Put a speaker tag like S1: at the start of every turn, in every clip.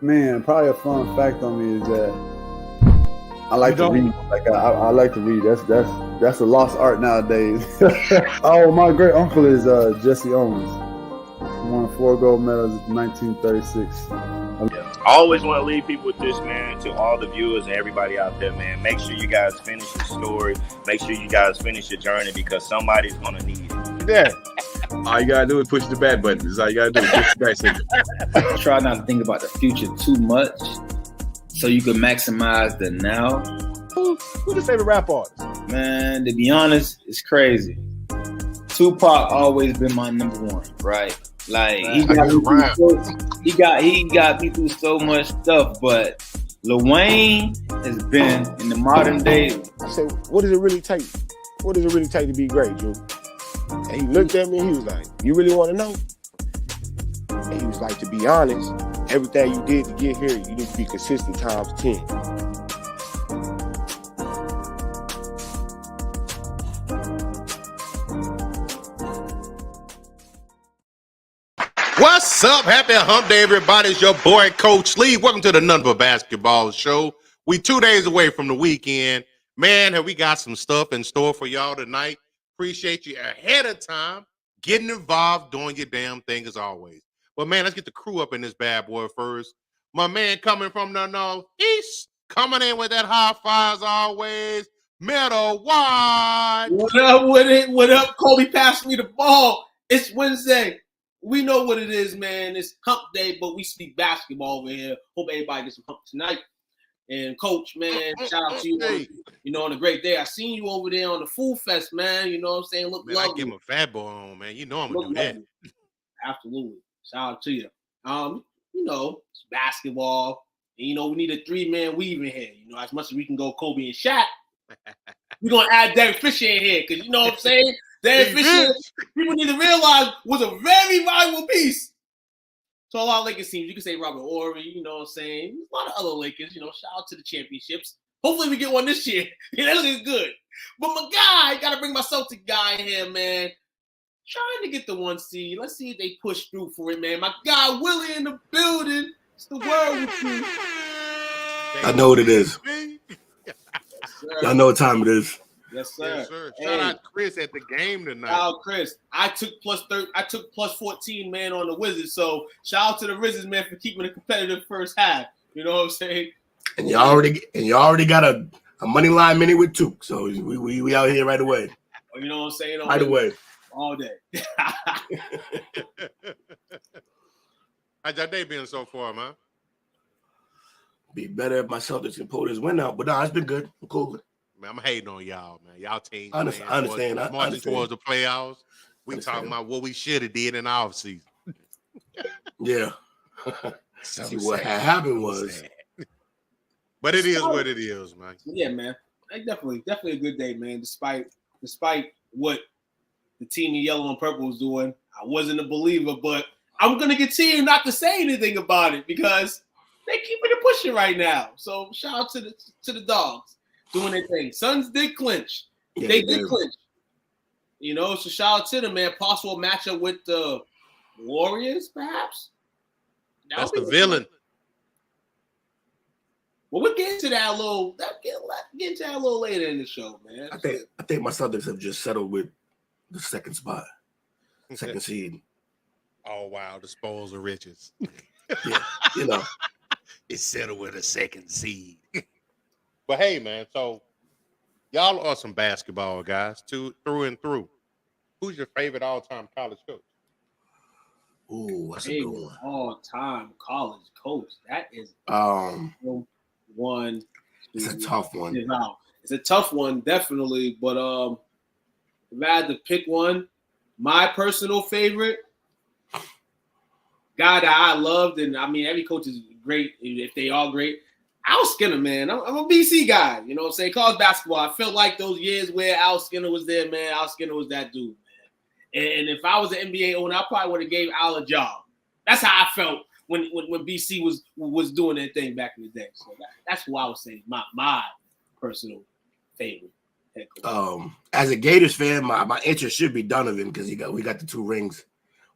S1: Man, probably a fun fact on me is that I like to read. Like I like to read. That's a lost art nowadays. Oh, my great uncle is Jesse Owens. He won 4 gold medals in 1936.
S2: I always want to leave people with this, man, to all the viewers and everybody out there, man. Make sure you guys finish your story. Make sure you guys finish your journey because somebody's going to need it.
S3: Yeah. All you got to do is push the back button. That's all you got to do. Push the back signal.
S4: Try not to think about the future too much so you can maximize the now.
S3: Who's your favorite rap artist?
S4: Man, to be honest, it's crazy. Tupac always been my number one, right? Like he got me through so much stuff, but Lil Wayne has been in the modern day.
S5: I said, what does it really take? What does it really take to be great, Drew? And he looked at me and he was like, you really want to know? And he was like, to be honest, everything you did to get here, you need to be consistent times 10.
S6: What's up? Happy hump day, everybody. It's your boy, Coach Lee. Welcome to the None But Basketball Show. We 2 days away from the weekend. Man, have we got some stuff in store for y'all tonight. Appreciate you ahead of time getting involved, doing your damn thing as always. But, man, let's get the crew up in this bad boy first. My man coming from the Northeast, coming in with that high five as always. Meadow Wide.
S7: What up with it? What up? Kobe passed me the ball. It's Wednesday. We know what it is, man. It's hump day, but we speak basketball over here. Hope everybody gets some hump tonight. And Coach, man, shout out to you on a great day. I seen you over there on the Food Fest, man. You know what I'm saying? Look
S6: man,
S7: lovely.
S6: I give him a fat boy on, man. You know I'm going to do that.
S7: Absolutely. Shout out to you. It's basketball. And, we need a 3-man weave in here. As much as we can go Kobe and Shaq, we're going to add Derek Fisher in here because you know what I'm saying? Derek Fisher, people need to realize, was a very valuable piece to a lot of Lakers teams. You can say Robert Horry, you know what I'm saying? A lot of other Lakers, shout out to the championships. Hopefully we get one this year. That looks good. But my guy, got to bring my Celtic guy in here, man. Trying to get the 1 seed. Let's see if they push through for it, man. My guy Willie in the building. It's the world with you.
S5: I know what it is. I know what time it is.
S7: Yes, sir.
S6: Yes, sir. Shout out Chris at the game tonight.
S7: Shout out Chris. I took plus 14, man, on the Wizards. So shout out to the Wizards, man, for keeping a competitive first half. You know what I'm saying?
S5: And you already got a money line mini with Took. So we out here right away.
S7: You know what I'm saying?
S5: Right away.
S7: All day.
S6: How's your day been so far, man?
S5: Be better if my Celtics can pull this win out. But no, it's been good. I'm cool.
S6: Man, I'm hating on y'all, man. Y'all team.
S5: I understand.
S6: Marching towards the playoffs. We talking about what we should have did in the offseason.
S5: Yeah. See what had happened was.
S6: But it is what it is, man.
S7: Yeah, man. Definitely a good day, man. Despite what the team in yellow and purple was doing, I wasn't a believer, but I'm gonna continue not to say anything about it because they keeping it pushing right now. So shout out to the dogs doing their thing. Suns did clinch.
S5: Yeah,
S7: they did clinch. So shout out to them, man. Possible matchup with the Warriors, perhaps.
S6: That's the villain.
S7: Well, we'll get into that a little. Get into that a little later in the show, man.
S5: I think my Celtics have just settled with the second spot, second seed.
S6: Oh wow, dispose of riches.
S5: Yeah,
S6: it's settled with a second seed. But hey, man, so y'all are some basketball guys, through and through. Who's your favorite all-time college coach?
S5: Ooh, that's a good one.
S7: All-time college coach. That is one.
S5: It's a tough one.
S7: It's a tough one, definitely. But if I had to pick one, my personal favorite guy that I loved, and I mean every coach is great if they are great. Al Skinner, man. I'm a BC guy. You know what I'm saying? College basketball. I felt like those years where Al Skinner was there, man. Al Skinner was that dude, man. And if I was an NBA owner, I probably would have gave Al a job. That's how I felt when BC was doing their thing back in the day. So that's who I would say my personal favorite head coach.
S5: As a Gators fan, my interest should be Donovan because we got the 2 rings.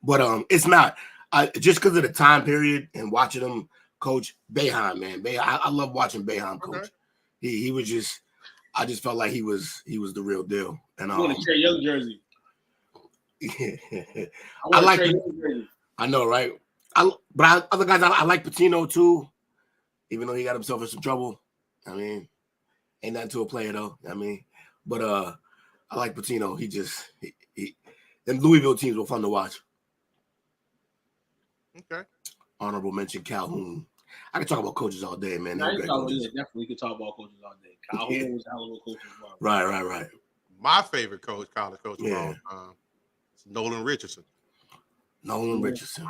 S5: But it's not. Just because of the time period and watching him Coach Boeheim, man. I love watching Boeheim coach.
S6: Okay.
S5: He was just. I just felt like he was the real deal. And
S7: I want to Trae Young jersey.
S5: I like. I know, right? Other guys, I like Patino too, even though he got himself in some trouble. I mean, ain't nothing to a player though. I mean, but I like Patino. He them Louisville teams were fun to watch.
S6: Okay.
S5: Honorable mention Calhoun. I can talk about coaches all day, man.
S7: Definitely could talk about coaches all day. Calhoun was a hell of a coach as well.
S5: Right.
S6: My favorite college coach of all
S5: Yeah.
S6: time is Nolan Richardson.
S5: Nolan Richardson.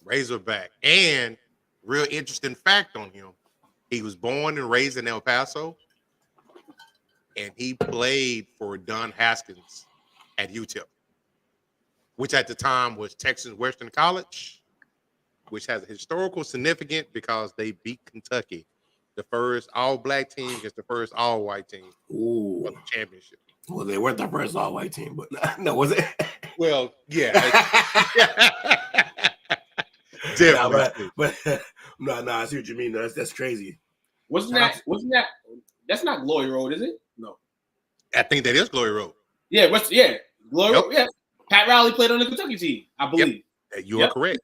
S6: Razorback. And real interesting fact on him, he was born and raised in El Paso, and he played for Don Haskins at UTEP, which at the time was Texas Western College, which has a historical significance because they beat Kentucky, the first all-black team against the first all-white team for the championship.
S5: Well, they weren't the first all-white team, but no, was it?
S6: Well, yeah. Definitely.
S5: But no, I see what you mean. That's crazy.
S7: Wasn't that? That's not Glory Road, is it? No.
S6: I think that is Glory Road.
S7: Yeah, Glory Road. Yeah. Pat Riley played on the Kentucky team, I believe.
S6: Yep. You are correct.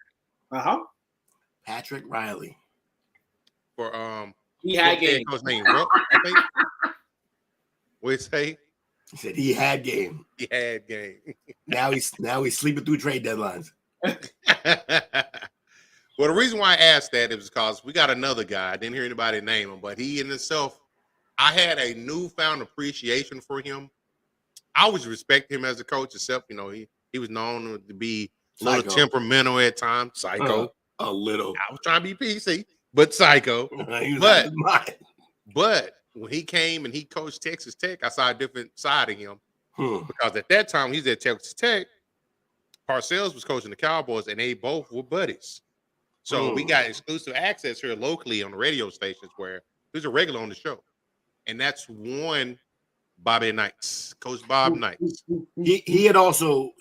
S5: Patrick Riley.
S6: For
S7: he had game.
S6: Coach name, bro, I think. What you say?
S5: He said he had game.
S6: He had game.
S5: now he's sleeping through trade deadlines.
S6: Well, the reason why I asked that is because we got another guy. I didn't hear anybody name him, but he in himself, I had a newfound appreciation for him. I always respect him as a coach, except he was known to be a little temperamental at times, psycho.
S5: A little.
S6: I was trying to be PC, but psycho. But when he came and he coached Texas Tech, I saw a different side of him. Because at that time, he's at Texas Tech. Parcells was coaching the Cowboys, and they both were buddies. So we got exclusive access here locally on the radio stations where there's a regular on the show. And that's one Bobby Knights, Coach Bob Knights.
S5: He had also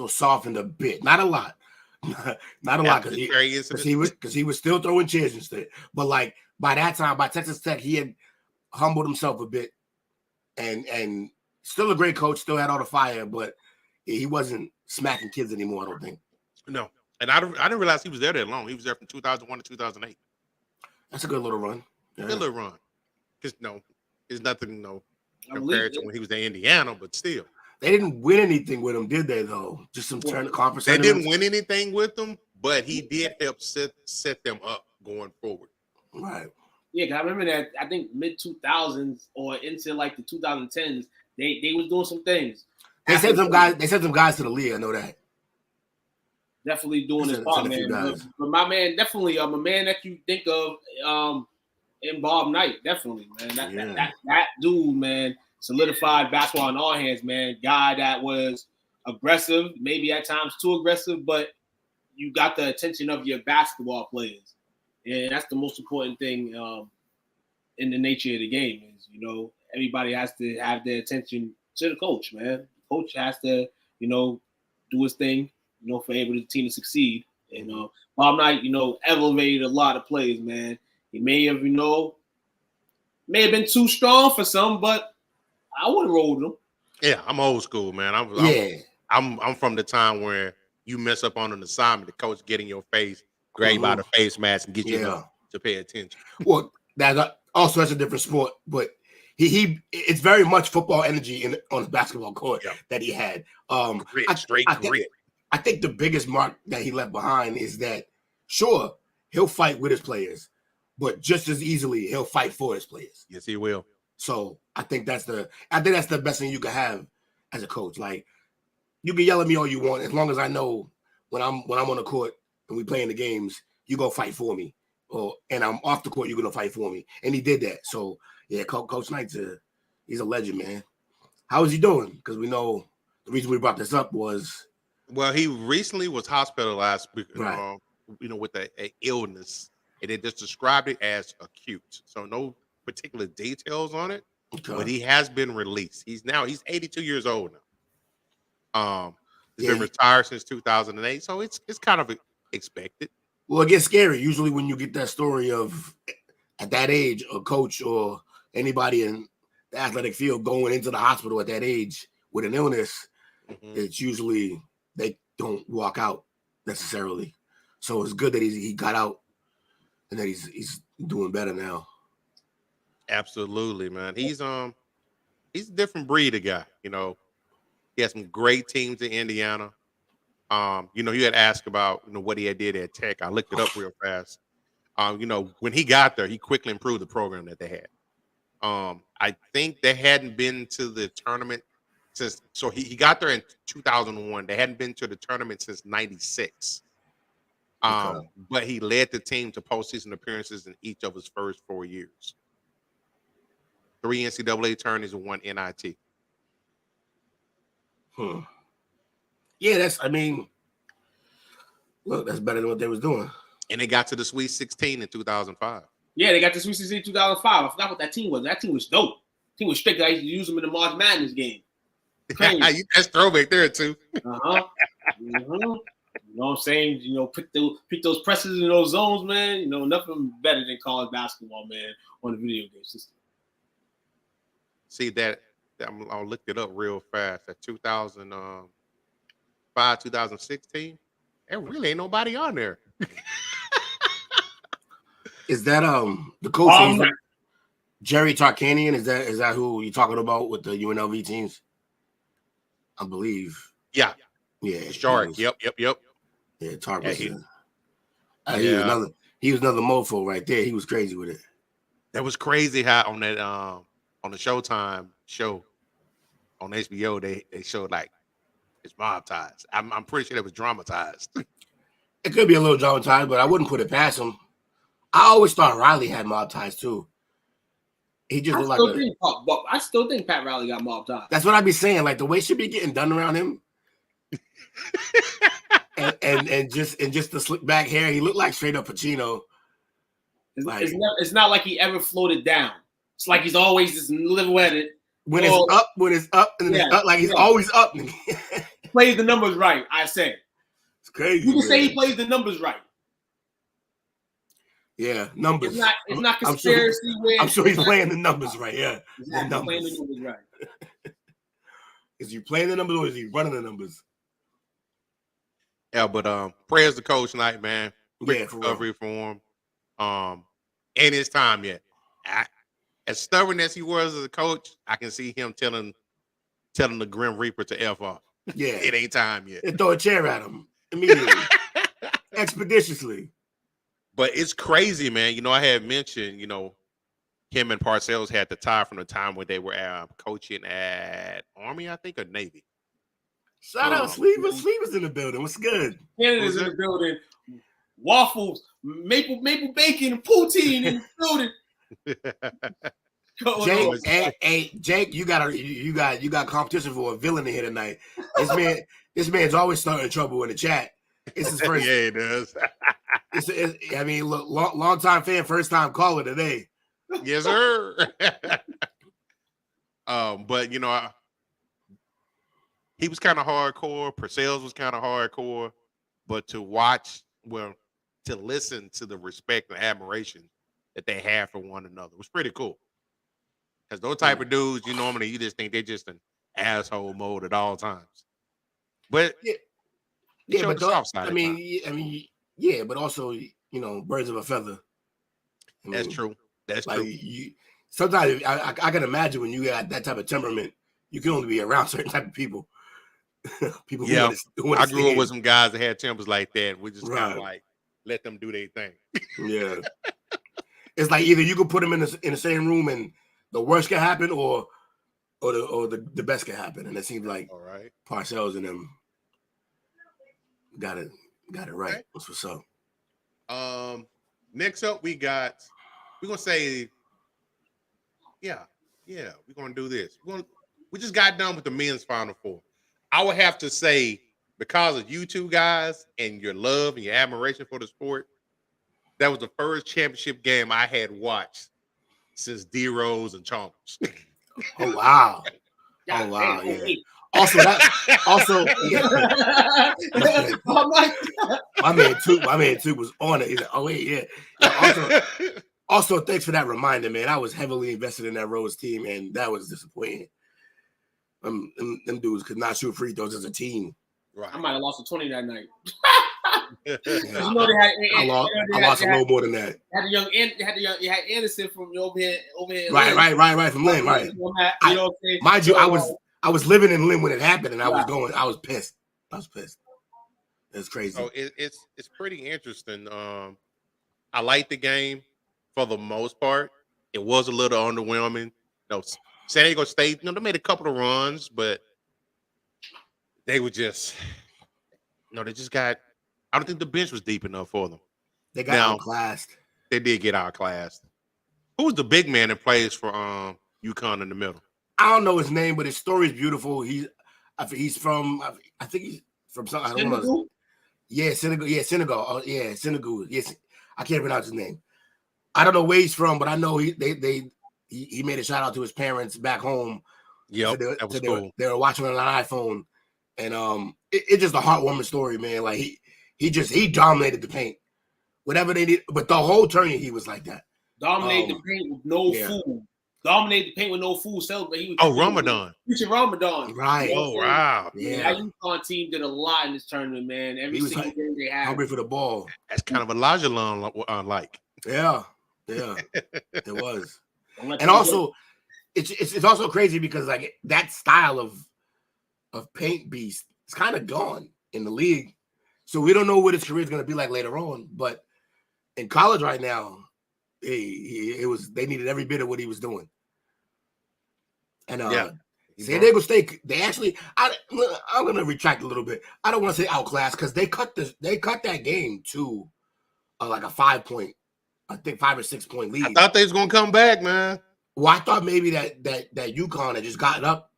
S5: softened a bit, not a lot, because he was still throwing chairs instead. But like by that time, by Texas Tech, he had humbled himself a bit, and still a great coach, still had all the fire, but he wasn't smacking kids anymore. I don't think.
S6: No, and I didn't realize he was there that long. He was there from 2001 to 2008.
S5: That's a good little run.
S6: Yeah. Good little run. Because it's nothing compared to when he was in Indiana, but still.
S5: They didn't win anything with him, did they? Though, just some conference.
S6: They didn't win anything with him, but he did help set them up going forward.
S5: Right.
S7: Yeah, cause I remember that. I think mid 2000s or into like the 2010s, they was doing some things.
S5: They sent some guys to the league. I know that.
S7: Definitely doing his part, man. But my man, definitely, a man that you think of, in Bob Knight, definitely, man. That dude, man, solidified basketball in all hands, man. Guy that was aggressive, maybe at times too aggressive, but you got the attention of your basketball players, and that's the most important thing in the nature of the game. Is everybody has to have their attention to the coach, man. Coach has to, do his thing, for able the team to succeed. And Bob Knight, elevated a lot of players, man. He may have been too strong for some, but I wouldn't roll with him. Yeah,
S6: I'm old school, man. I'm from the time where you mess up on an assignment, the coach get in your face, grab you by the face mask, and get you to pay attention.
S5: Well, that's a different sport, but it's very much football energy on the basketball court that he had.
S6: Grit.
S5: I think the biggest mark that he left behind is that, sure, he'll fight with his players, but just as easily he'll fight for his players.
S6: Yes, he will.
S5: So I think that's the best thing you can have as a coach. Like, you can yell at me all you want, as long as I know when I'm on the court and we playing the games, you go fight for me. And I'm off the court, you're gonna fight for me. And he did that. So yeah, Coach Knight's he's a legend, man. How is he doing? Because we know the reason we brought this up was,
S6: well, he recently was hospitalized,
S5: right.
S6: With an illness, and they just described it as acute. So no particular details on it, but he has been released. He's 82 years old now. He's been retired since 2008, so it's kind of expected.
S5: Well, it gets scary usually when you get that story of at that age, a coach or anybody in the athletic field going into the hospital at that age with an illness. It's usually they don't walk out necessarily. So it's good that he got out and that he's doing better now.
S6: Absolutely, man. He's a different breed of guy. You know, he had some great teams in Indiana. You know, you had asked about what he had did at Tech. I looked it up real fast. You know, when he got there, he quickly improved the program that they had. I think they hadn't been to the tournament since. So he got there in 2001. They hadn't been to the tournament since '96.
S5: Okay.
S6: But he led the team to postseason appearances in each of his first 4 years. 3 NCAA tournaments and 1 NIT.
S5: Yeah, look, that's better than what they was doing.
S6: And they got to the Sweet 16 in 2005.
S7: Yeah, they got the Sweet 16 in 2005. I forgot what that team was. That team was dope. The team was straight. I used to use them in the March Madness game.
S6: That's throwback there too.
S7: You know what I'm saying? You know, pick those presses in those zones, man. You know, nothing better than college basketball, man, on the video game system.
S6: See that I looked it up real fast. At 2005, 2016, there really ain't nobody on there.
S5: Is that the coach Jerry Tarkanian? Is that who you're talking about with the UNLV teams? I believe.
S6: Yeah. Shark. Yep.
S5: Yeah, Tark was. He
S6: Yeah.
S5: He was another mofo right there. He was crazy with it.
S6: That was crazy how on that on the Showtime show on HBO they showed like it's mob ties. I'm pretty sure that was dramatized.
S5: It could be a little dramatized, but I wouldn't put it past him. I always thought Riley had mob ties too. He just looked
S7: I still think Pat Riley got mob ties.
S5: That's what I be saying. Like the way should be getting done around him. and just the slick back hair, he looked like straight up Pacino.
S7: It's not like he ever floated down. It's like he's always just level-headed.
S5: When it's up, and then it's up, like he's always up.
S7: Plays the numbers right, I say.
S5: It's crazy.
S7: You can say he plays the numbers right.
S5: Yeah, numbers.
S7: It's not conspiracy.
S5: I'm sure he's playing the numbers right. Yeah,
S7: exactly.
S5: The numbers.
S7: Playing the numbers right.
S5: Is he playing the numbers or is he running the numbers?
S6: Yeah, but prayers to Coach Knight, man. Quick
S5: for
S6: recovery for him. Ain't his time yet. As stubborn as he was as a coach, I can see him telling the Grim Reaper to F off.
S5: Yeah,
S6: it ain't time yet.
S5: And throw a chair at him immediately, expeditiously.
S6: But it's crazy, man. You know, I had mentioned, him and Parcells had the tie from the time when they were coaching at Army, I think, or Navy.
S5: Shout out Sleevers. Sleevers in the building. What's good?
S7: Canada's in the building. Waffles, maple bacon, and poutine in the building.
S5: Jake, you got competition for a villain in here tonight. This man's always starting trouble in the chat. It's his first.
S6: Yeah, he does.
S5: Look, long time fan, first time caller today.
S6: Yes, sir. But he was kind of hardcore. Parcells was kind of hardcore, but to listen to the respect and admiration that they have for one another was pretty cool. Because those type of dudes, normally you just think they're just an asshole mode at all times. But
S5: but but also birds of a feather.
S6: That's true. That's true.
S5: Sometimes I can imagine when you got that type of temperament, you can only be around certain type of people. People who
S6: I grew up with some guys that had tempers like that. And we just kind of like let them do their thing.
S5: Yeah, it's like either you can put them in the same room and the worst can happen, or the best can happen. And it seems like Parcells and them got it right. Okay. What's up?
S6: Next up, we're gonna say, we're gonna do this. We just got done with the men's Final Four. I would have to say, because of you two guys and your love and your admiration for the sport, that was the first championship game I had watched since D Rose and Chalmers.
S5: Oh wow! Oh wow! Yeah. Also, My man too was on it. He's like, oh wait, yeah. Also, thanks for that reminder, man. I was heavily invested in that Rose team, and that was disappointing. Them dudes could not shoot free throws as a team.
S6: Right.
S7: I might have lost a 20 that night.
S5: Yeah.
S7: You know
S5: I lost a little more than that.
S7: You had Anderson from over here.
S5: Right from Lynn, right.
S7: You know what I'm saying?
S5: Mind you, I was living in Lynn when it happened, and I was pissed. It's crazy.
S6: So it's pretty interesting. I like the game for the most part. It was a little underwhelming. No, San Diego State, they made a couple of runs, but they were just, they just got. I don't think the bench was deep enough for them.
S5: They got outclassed.
S6: They did get outclassed. Who's the big man that plays for UConn in the middle?
S5: I don't know his name, but his story is beautiful. He's from something. I don't know. Yeah, Senegal. Yeah, Senegal. Oh, yeah, Senegal. Yes, I can't pronounce his name. I don't know where he's from, but I know he made a shout out to his parents back home.
S6: Yeah, that was cool.
S5: They were watching on an iPhone, and it's just a heartwarming story, man. Like he dominated the paint, whatever they did. But the whole tournament he was like that.
S7: Dominated the paint with no food. Dominated the paint with no food. Celebrate.
S6: Ramadan.
S7: Ramadan.
S5: Right.
S6: Oh wow.
S5: Yeah.
S7: That UConn team did a lot in this tournament, man. Every single game they had.
S5: Hungry for the ball.
S6: That's kind of Elijah Long like.
S5: Yeah. It was. And also, it's also crazy because like that style of paint beast is kind of gone in the league. So we don't know what his career is going to be like later on. But in college right now, they needed every bit of what he was doing. And San Diego State, they actually, I'm going to retract a little bit. I don't want to say outclassed because they cut that game to like a 5 or 6 point lead.
S6: I thought they was going to come back, man.
S5: Well, I thought maybe that UConn had just gotten up,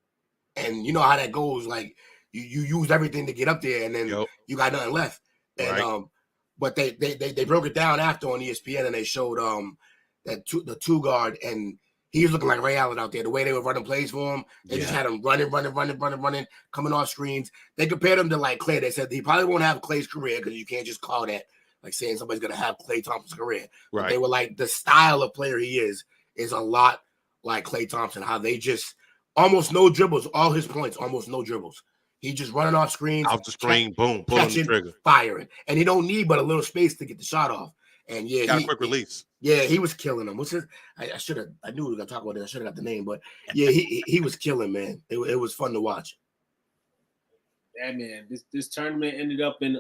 S5: and you know how that goes. Like you use everything to get up there, and then you got nothing left. And but they broke it down after on ESPN, and they showed the two guard, and he was looking like Ray Allen out there. The way they were running plays for him, they just had him running, coming off screens. They compared him to like Clay. They said he probably won't have Clay's career because you can't just call that like saying somebody's gonna have Klay Thompson's career. Right. But they were like the style of player he is a lot like Klay Thompson. How they just almost no dribbles, all his points, almost no dribbles. He just running off screens,
S6: off the screen, boom, pulling the trigger,
S5: firing, and he don't need but a little space to get the shot off. And
S6: got a quick release.
S5: Yeah, he was killing them. What's his? I should have. I knew we were gonna talk about it. I should have got the name, but yeah, he was killing, man. It was fun to watch.
S7: Yeah, man. This tournament ended up in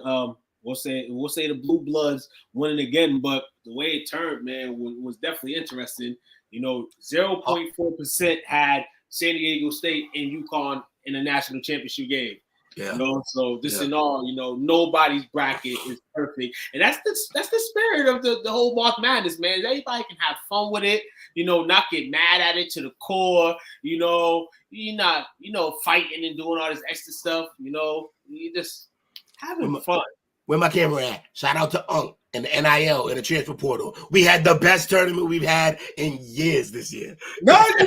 S7: we'll say the Blue Bloods winning again, but the way it turned, man, was definitely interesting. 0.4% had San Diego State and UConn in the national championship game. Yeah. So this and all, nobody's bracket is perfect. And that's the spirit of the whole March Madness, man. Everybody can have fun with it, not get mad at it to the core, you're not, fighting and doing all this extra stuff, you just having fun.
S5: Where my camera at? Shout out to Unk and the NIL and the transfer portal. We had the best tournament we've had in years this year.
S7: Now we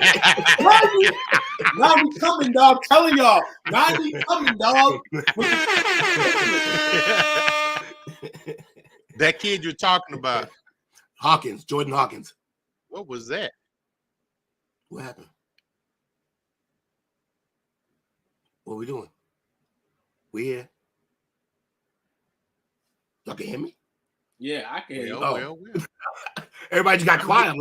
S7: coming, dog. I'm telling y'all. Now we coming, dog.
S6: That kid you're talking about.
S5: Hawkins, Jordan Hawkins.
S6: What was that?
S5: What happened? What are we doing? We here. Y'all can hear me?
S7: Yeah, I can hear you.
S6: Well.
S5: Everybody just got quiet.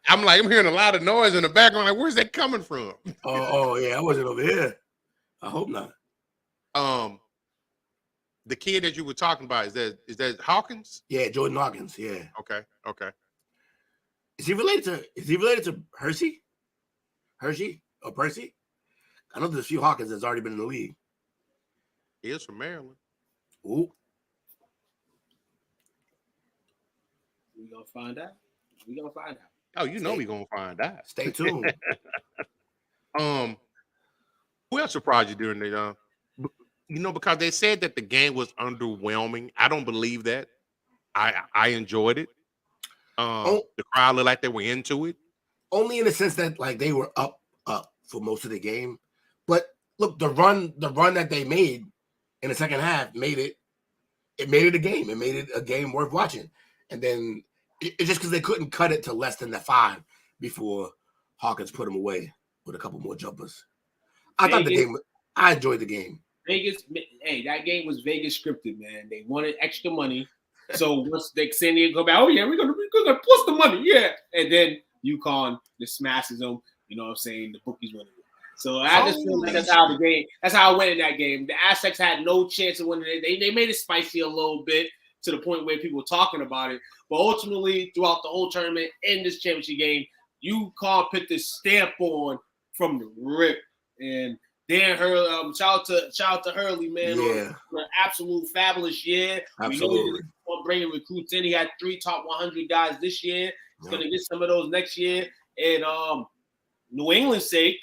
S6: I'm hearing a lot of noise in the background. Like, where's that coming from?
S5: Oh, yeah, I wasn't over here. I hope not.
S6: The kid that you were talking about, is that Hawkins?
S5: Yeah, Jordan Hawkins. Yeah.
S6: Okay.
S5: Is he related to Hershey? Hershey or Percy? I know there's a few Hawkins that's already been in the league.
S6: He is from Maryland.
S5: Ooh.
S7: We gonna find out.
S6: Oh, we gonna find out.
S5: Stay tuned.
S6: Who else surprised you during the because they said that the game was underwhelming. I don't believe that. I enjoyed it. The crowd looked like they were into it.
S5: Only in the sense that like they were up for most of the game. But look, the run that they made in the second half made it
S8: it made it a game. It made it a game worth watching. And then it's just because they couldn't cut it to less than the 5 before Hawkins put him away with a couple more jumpers. I enjoyed the game.
S7: Vegas, hey, that game was Vegas scripted, man. They wanted extra money. So once they San Diego go back, oh yeah, we're gonna plus the money, yeah. And then UConn just smashes them. You know what I'm saying? The bookies win. So I just feel like that's how I went in that game. The Aztecs had no chance of winning it. They made it spicy a little bit to the point where people were talking about it. But ultimately, throughout the whole tournament in this championship game, UConn put this stamp on from the rip. And Dan Hurley, shout out to Hurley, man.
S8: Yeah.
S7: On an absolute fabulous year.
S8: Absolutely.
S7: We know he's bringing recruits in. He had 3 top 100 guys this year. He's going to get some of those next year. And New England's sake,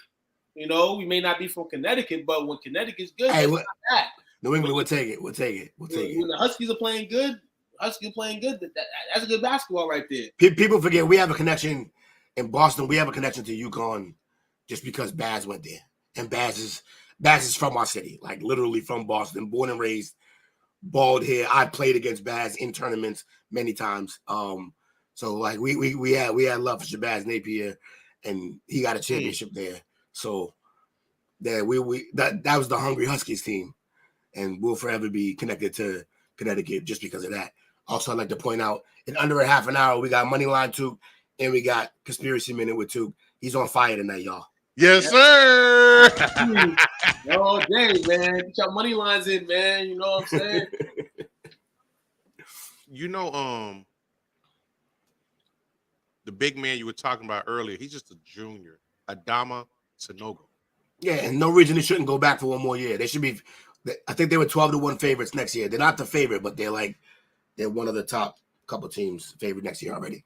S7: you know, we may not be from Connecticut, but when Connecticut's good,
S8: hey,
S7: it's not that.
S8: New England, we'll take it. We'll take it.
S7: When the Huskies are playing good, that's a good basketball right there.
S8: People forget we have a connection in Boston. We have a connection to UConn just because Baz went there. And Baz is from our city, like literally from Boston, born and raised, bald hair. I played against Baz in tournaments many times. So like we had love for Shabazz Napier, and he got a championship there. So that that was the Hungry Huskies team, and we'll forever be connected to Connecticut just because of that. Also, I'd like to point out in under a half an hour, we got Moneyline Took and we got Conspiracy Minute with Took. He's on fire tonight, y'all.
S6: Yes, sir.
S7: All day, man. Put your money lines in, man. You know what I'm saying?
S6: You know, the big man you were talking about earlier, he's just a junior, Adama Sanogo.
S8: Yeah, and no reason they shouldn't go back for one more year. They should be. I think they were 12-1 favorites next year. They're not the favorite, but they're one of the top couple teams favored next year already.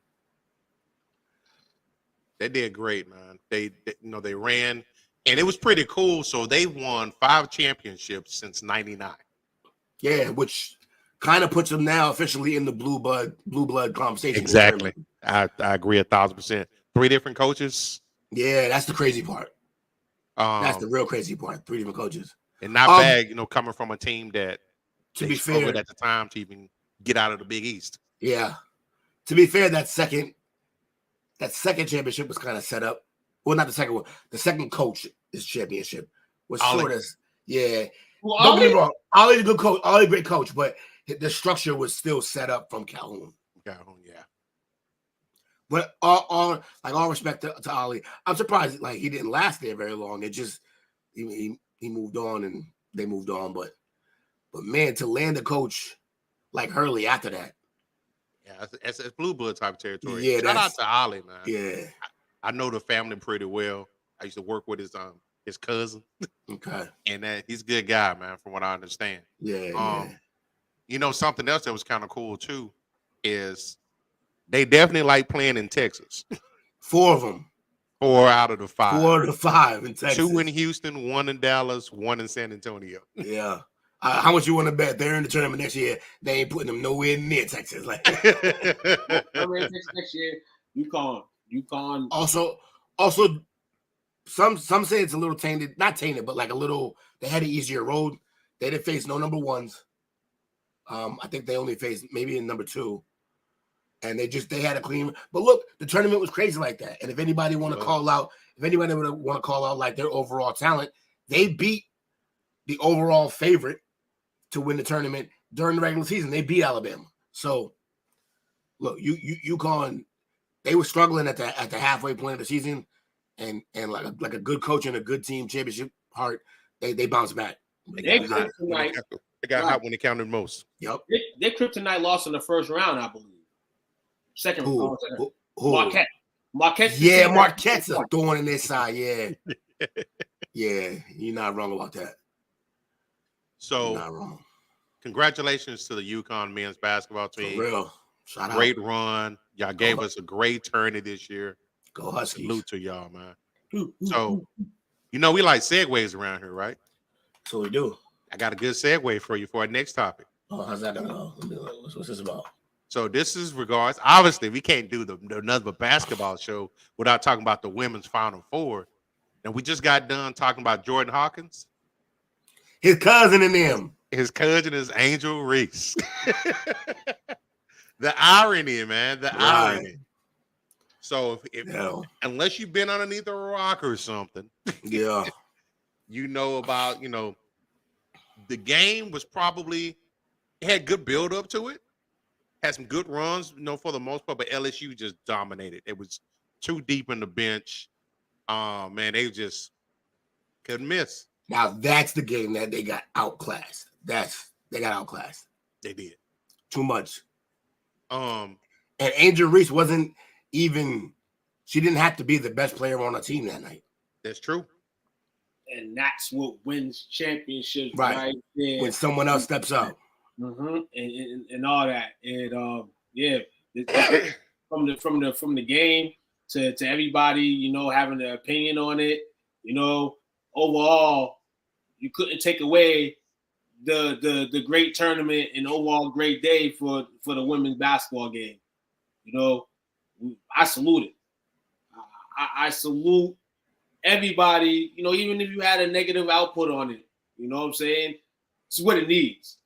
S6: They did great, man. They ran, and it was pretty cool. So they won 5 championships since '99.
S8: Yeah, which kind of puts them now officially in the blue blood conversation.
S6: Exactly. I agree 1,000%. 3 different coaches.
S8: Yeah, that's the crazy part. That's the real crazy part. 3 different coaches.
S6: And not bad, coming from a team that
S8: to be fair
S6: at the time to even get out of the Big East.
S8: Yeah. To be fair, that second championship was kind of set up. Well, not the second one. The second coach's championship was sort of, yeah.
S7: Well,
S8: don't get me wrong. Ollie's a good coach. Ollie's a great coach, but the structure was still set up from Calhoun.
S6: Calhoun, yeah.
S8: But all respect to Ollie. I'm surprised he didn't last there very long. It just he moved on and they moved on. But man, to land a coach like Hurley after that.
S6: Yeah, it's blue blood type of territory.
S8: Yeah,
S6: shout out to Ollie, man.
S8: Yeah.
S6: I know the family pretty well. I used to work with his cousin.
S8: Okay.
S6: And he's a good guy, man, from what I understand.
S8: Yeah.
S6: Something else that was kind of cool too is they definitely like playing in Texas.
S8: 4 of them.
S6: 4 out of the 5.
S8: 4 out of the 5 in Texas.
S6: 2 in Houston, 1 in Dallas, 1 in San Antonio.
S8: Yeah. How much you want to bet they're in the tournament next year? They ain't putting them nowhere near Texas.
S7: Next year, UConn.
S8: Also, some say it's a little tainted, not tainted, but like a little. They had an easier road. They didn't face no number 1s. I think they only faced maybe in number 2, and they had a clean. But look, the tournament was crazy like that. And if anybody want to call out, like their overall talent, they beat the overall favorite to win the tournament during the regular season. They beat Alabama. So look, UConn, they were struggling at the halfway point of the season, and like a good coach and a good team championship heart, they bounced back.
S6: They got hot when it counted most.
S8: Yep.
S7: Their kryptonite lost in the first round, I believe. Second round.
S8: Who?
S7: Marquette.
S8: Yeah, Marquette's a thorn in their side. Yeah. Yeah, you're not wrong about that.
S6: So,
S8: not wrong.
S6: Congratulations to the UConn men's basketball team.
S8: For real. Shout out.
S6: Great run. Y'all gave us a great tourney this year.
S8: Go Huskies.
S6: Salute to y'all, man. So, we like segues around here, right?
S8: So we do.
S6: I got a good segue for you for our next topic.
S8: Oh, how's that going? What's this about?
S6: So this is regards. Obviously, we can't do the another basketball show without talking about the women's Final Four. And we just got done talking about Jordan Hawkins.
S8: His cousin and them.
S6: His cousin is Angel Reese. The irony, man. The irony. So if unless you've been underneath a rock or something, you know about, the game was probably had good build up to it, had some good runs, for the most part, but LSU just dominated. It was too deep in the bench. Man, they just couldn't miss.
S8: Now that's the game that they got outclassed. They got outclassed.
S6: They did
S8: too much.
S6: And
S8: Angel Reese wasn't even. She didn't have to be the best player on the team that night.
S6: That's true.
S7: And that's what wins championships, right there.
S8: When someone else steps up,
S7: and all that, and from the game to everybody, having an opinion on it, overall, you couldn't take away the great tournament and overall great day for the women's basketball game. I salute it. I salute everybody, even if you had a negative output on it, you know what I'm saying? It's what it needs.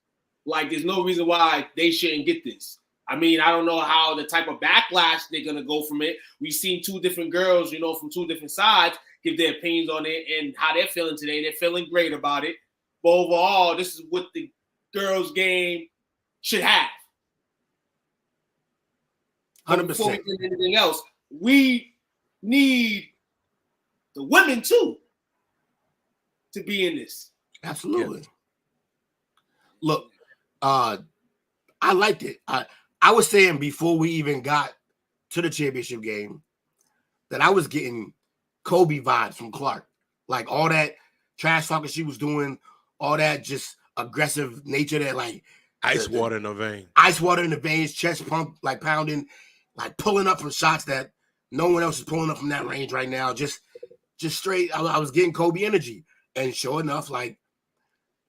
S7: Like, there's no reason why they shouldn't get this. I mean, I don't know how the type of backlash they're going to go from it. We've seen two different girls, from two different sides give their opinions on it and how they're feeling today. They're feeling great about it. But overall, this is what the girls' game should have.
S8: 100%.
S7: Before we get anything else, we need the women too to be in this.
S8: Absolutely. Yeah. Look, I liked it. I was saying before we even got to the championship game that I was getting Kobe vibes from Clark. Like all that trash talking she was doing, all that just aggressive nature that like
S6: ice water in the veins.
S8: Ice water in the veins, chest pump, like pounding, like pulling up from shots that no one else is pulling up from that range right now. Just straight. I was getting Kobe energy. And sure enough, like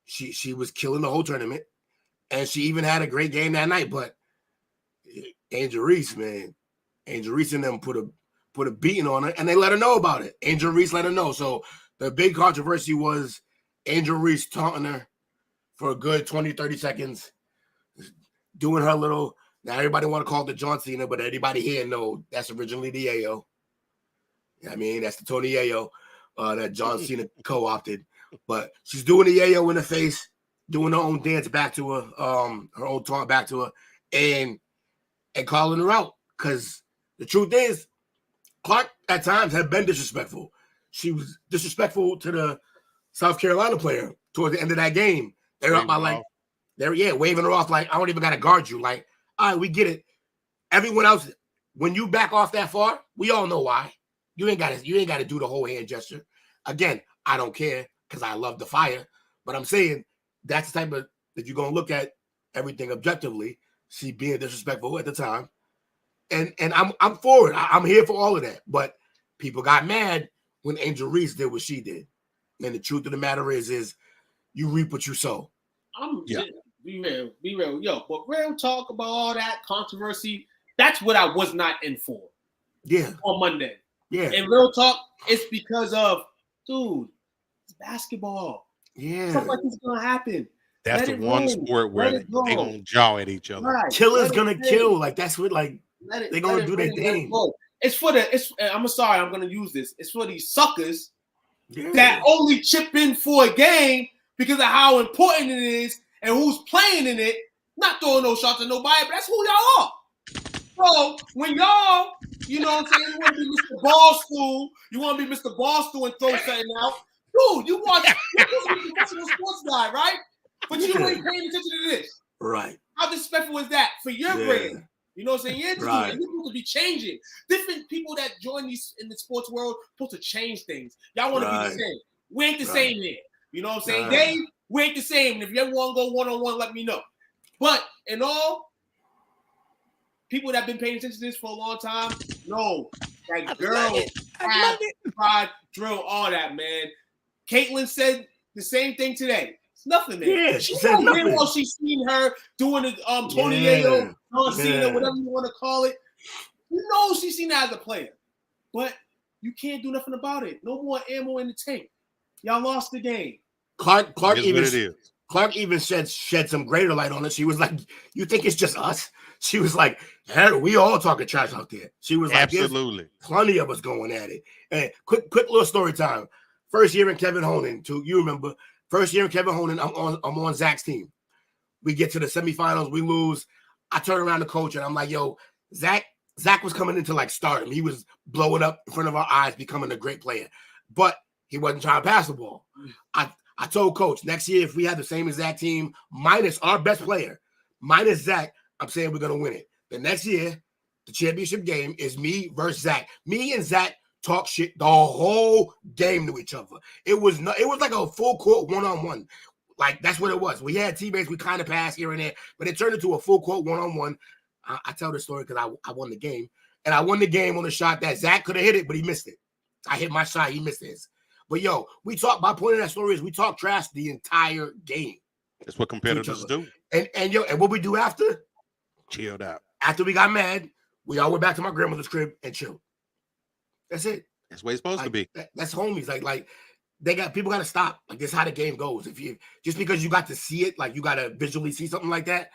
S8: she was killing the whole tournament. And she even had a great game that night. But Angel Reese, man. Angel Reese and them put a beating on her, and they let her know about it. Angel Reese let her know. So the big controversy was Angel Reese taunting her for a good 20, 30 seconds, doing her little. Now, everybody want to call it the John Cena, but anybody here know that's originally the Yayo. I mean, that's the Tony Yayo that John Cena co-opted. But she's doing the Yayo in the face, doing her own dance back to her, her own taunt back to her, and calling her out. Because the truth is, Clark at times had been disrespectful. She was disrespectful to the South Carolina player towards the end of that game. They're up by like, waving her off like, I don't even got to guard you. Like, all right, we get it. Everyone else, when you back off that far, we all know why. You ain't got to do the whole hand gesture. Again, I don't care because I love the fire. But I'm saying that's the type of that you're gonna look at everything objectively. She being disrespectful at the time, and I'm for it. I'm here for all of that. But people got mad when Angel Reese did what she did. And the truth of the matter is you reap what you sow.
S7: Be real. Yo, but real talk about all that controversy, that's what I was not in for.
S8: Yeah.
S7: On Monday.
S8: Yeah.
S7: And real talk, it's because of, dude, it's basketball.
S8: Yeah.
S7: Stuff like this is going to happen.
S6: That's the one sport where they're going to jaw at each other.
S7: Right.
S8: Killer's going to kill. Like, that's what, like, they're going to do their thing.
S7: I'm sorry, I'm going to use this. It's for these suckers that only chip in for a game because of how important it is and who's playing in it. Not throwing no shots at nobody, but that's who y'all are. So when y'all, you know what I'm saying, you want to be Mr. Barstool, you want to be Mr. Barstool and throw something out. Dude, you're a professional sports guy, right? But you ain't paying attention to this.
S8: Right.
S7: How disrespectful is that for your brand? You know what I'm saying? You're supposed to be changing. Different people that join these in the sports world supposed to change things. Y'all want to be the same. We ain't the same here. You know what I'm saying? Dave, we ain't the same. And if you ever want to go one-on-one, let me know. But in all, people that have been paying attention to this for a long time, know that girls have pride, drill, all that, man. Caitlin said the same thing today. It's nothing, man.
S8: Yeah, she said nothing.
S7: She's seen her doing the Tony Yayo, Cena, whatever you want to call it. You know she's seen that as a player. But you can't do nothing about it. No more ammo in the tank. Y'all lost the game.
S8: Clark Clark even shed some greater light on it. She was like, "You think it's just us?" She was like, "Hey, we all talking trash out there." She was like,
S6: absolutely,
S8: plenty of us going at it. And quick little story time. First year in Kevin Honan, too. You remember? First year in Kevin Honan, I'm on Zach's team. We get to the semifinals, we lose. I turn around to coach and I'm like, "Yo, Zach was coming into like stardom. He was blowing up in front of our eyes, becoming a great player, but he wasn't trying to pass the ball." I told coach, next year, if we have the same exact team, minus our best player, minus Zach, I'm saying we're going to win it. The next year, the championship game is me versus Zach. Me and Zach talk shit the whole game to each other. It was like a full court one-on-one. Like, that's what it was. We had teammates, we kind of passed here and there, but it turned into a full court one-on-one. I tell the story because I won the game. And I won the game on a shot that Zach could have hit it, but he missed it. I hit my shot, he missed his. But yo, my point of that story is we talk trash the entire game.
S6: That's what competitors do.
S8: And what we do after?
S6: Chilled out.
S8: After we got mad, we all went back to my grandmother's crib and chilled. That's it.
S6: That's the way it's supposed to be.
S8: That's homies. Like people gotta stop. Like, this is how the game goes. If you just because you got to see it, like you gotta visually see something like that,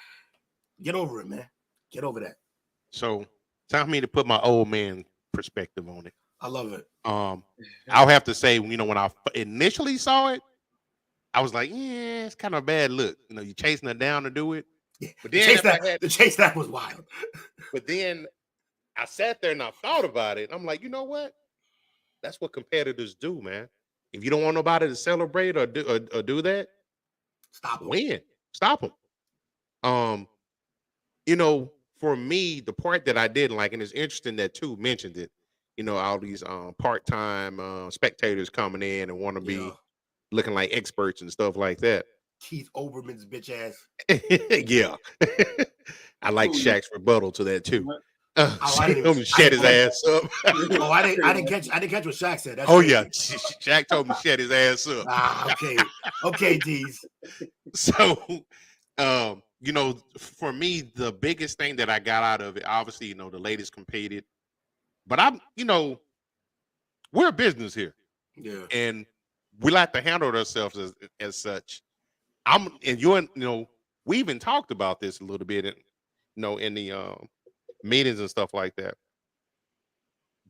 S8: get over it, man. Get over that.
S6: So time for me to put my old man perspective on it.
S8: I love it.
S6: I'll have to say, when I initially saw it, I was like, yeah, it's kind of a bad look. You chasing her down to do it.
S8: Yeah. But then the chase that was wild.
S6: But then I sat there and I thought about it. I'm like, you know what? That's what competitors do, man. If you don't want nobody to celebrate or do that,
S8: stop them.
S6: Win. Stop them. For me, the part that I didn't like, and it's interesting that too mentioned it. All these part-time spectators coming in and want to be looking like experts and stuff like that.
S8: Keith Olbermann's bitch ass.
S6: Yeah. I like Shaq's rebuttal to that too.
S8: I
S6: didn't shut his ass up.
S8: I didn't catch what Shaq said. That's
S6: crazy. Yeah. Shaq told me to shut his ass up.
S8: Okay, D's.
S6: So, for me, the biggest thing that I got out of it, obviously, the ladies competed. But we're a business here.
S8: Yeah.
S6: And we like to handle ourselves as such. We even talked about this a little bit in the meetings and stuff like that.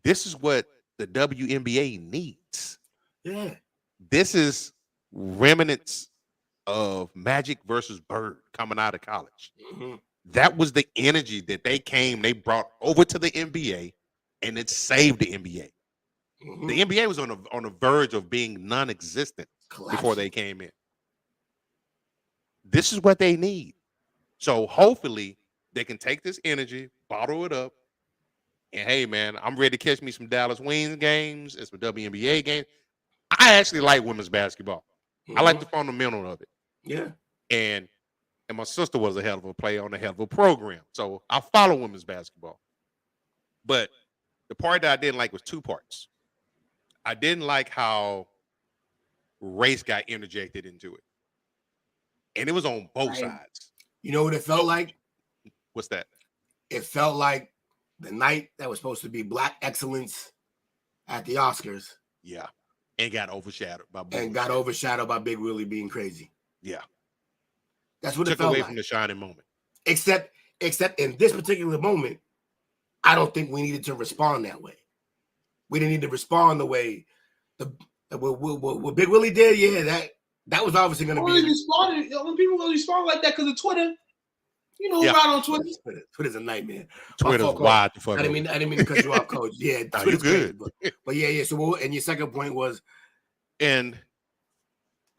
S6: This is what the WNBA needs.
S8: Yeah.
S6: This is remnants of Magic versus Bird coming out of college.
S8: Mm-hmm.
S6: That was the energy that they brought over to the NBA. And it saved the NBA. Mm-hmm. The NBA was on the verge of being non-existent before they came in. This is what they need. So hopefully they can take this energy, bottle it up, and hey, man, I'm ready to catch me some Dallas Wings games and some WNBA games. I actually like women's basketball. Mm-hmm. I like the fundamental of it.
S8: Yeah.
S6: And my sister was a hell of a player on a hell of a program. So I follow women's basketball. But the part that I didn't like was two parts. I didn't like how race got interjected into it. And it was on both sides.
S8: You know what it felt like?
S6: What's that?
S8: It felt like the night that was supposed to be Black excellence at the Oscars.
S6: Yeah. And got overshadowed by
S8: Big Willie being crazy.
S6: Yeah.
S8: That's what
S6: Took
S8: it felt
S6: away
S8: like.
S6: From the shining moment.
S8: Except in this particular moment, I don't think we needed to respond that way. We didn't need to respond the way what Big Willie did. Yeah, that was obviously going to be.
S7: When people will respond like that because of Twitter, right on Twitter.
S8: Twitter's a nightmare.
S6: Twitter's wide the fuck.
S8: I didn't mean to cut you off, Coach. Yeah,
S6: Twitter's good.
S8: Crazy, but yeah. So, and your second point was,
S6: and